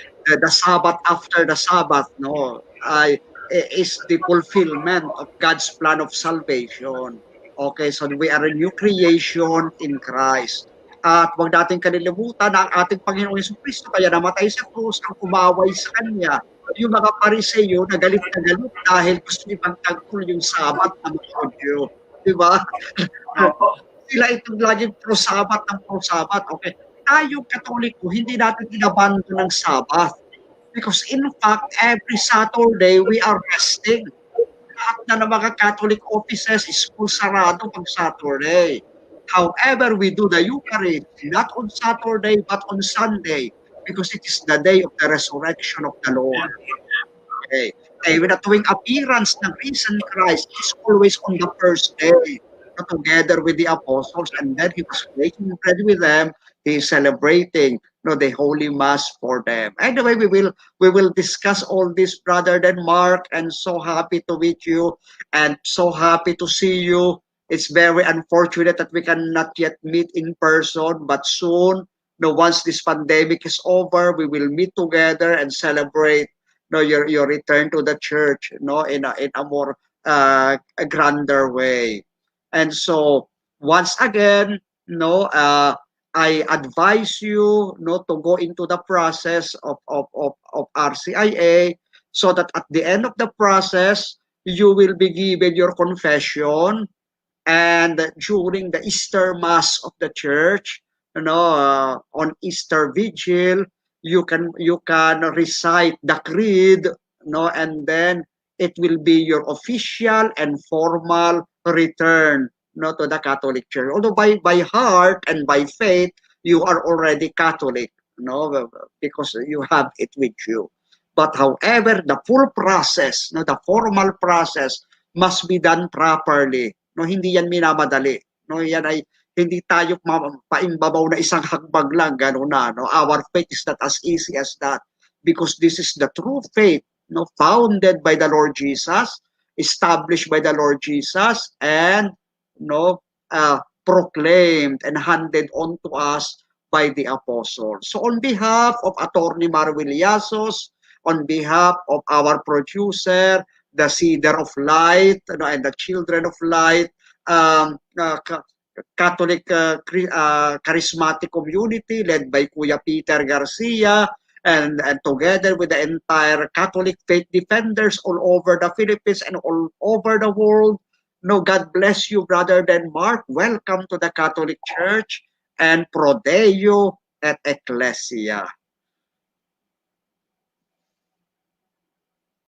Sabbath after the Sabbath, no, is the fulfillment of God's plan of salvation. Okay, so we are a new creation in Christ. At huwag natin kalilimutan na ang ating Panginoong Jesucristo kaya namatay sa krus ang umaway sa Kanya Yung mga Pariseo na galit dahil gusto ipagtanggol yung Sabat ng mga Hudyo. Di ba? Sila itong laging pro-Sabat ng pro-Sabat. Okay. Tayong Katoliko, hindi natin inabando ng Sabat. Because in fact, every Saturday, we are resting. Lahat na ng mga Catholic offices is full sarado pag Saturday. However, we do the Eucharist, not on Saturday, but on Sunday, because it is the day of the resurrection of the Lord. Okay. With the tuwing appearance ng risen Christ is always on the first day, together with the apostles, and then he was breaking bread with them. He is celebrating the Holy Mass for them. Anyway, we will discuss all this, Brother Mark, and so happy to meet you, and so happy to see you. It's very unfortunate that we cannot yet meet in person, but soon, once this pandemic is over, we will meet together and celebrate your return to the church, in a more a grander way. And so, once again, I advise you to go into the process of RCIA, so that at the end of the process, you will be given your confession, and during the Easter Mass of the church, on Easter Vigil, you can recite the creed, and then it will be your official and formal return to the Catholic Church. Although by heart and by faith, you are already Catholic, because you have it with you. But however, the full process, the formal process must be done properly. Hindi yan minamadali. Yan ay hindi tayo paimbabaw na isang hagbag lang, gano'n na. Our faith is not as easy as that, because this is the true faith, founded by the Lord Jesus, established by the Lord Jesus, and proclaimed and handed on to us by the apostles. So on behalf of Attorney Marwiliasos, on behalf of our producer, the Cedar of Light, and the Children of Light, Catholic Charismatic Community led by Kuya Peter Garcia, and together with the entire Catholic faith defenders all over the Philippines and all over the world. God bless you, Brother Mark. Welcome to the Catholic Church, and Pro Deo et Ecclesia.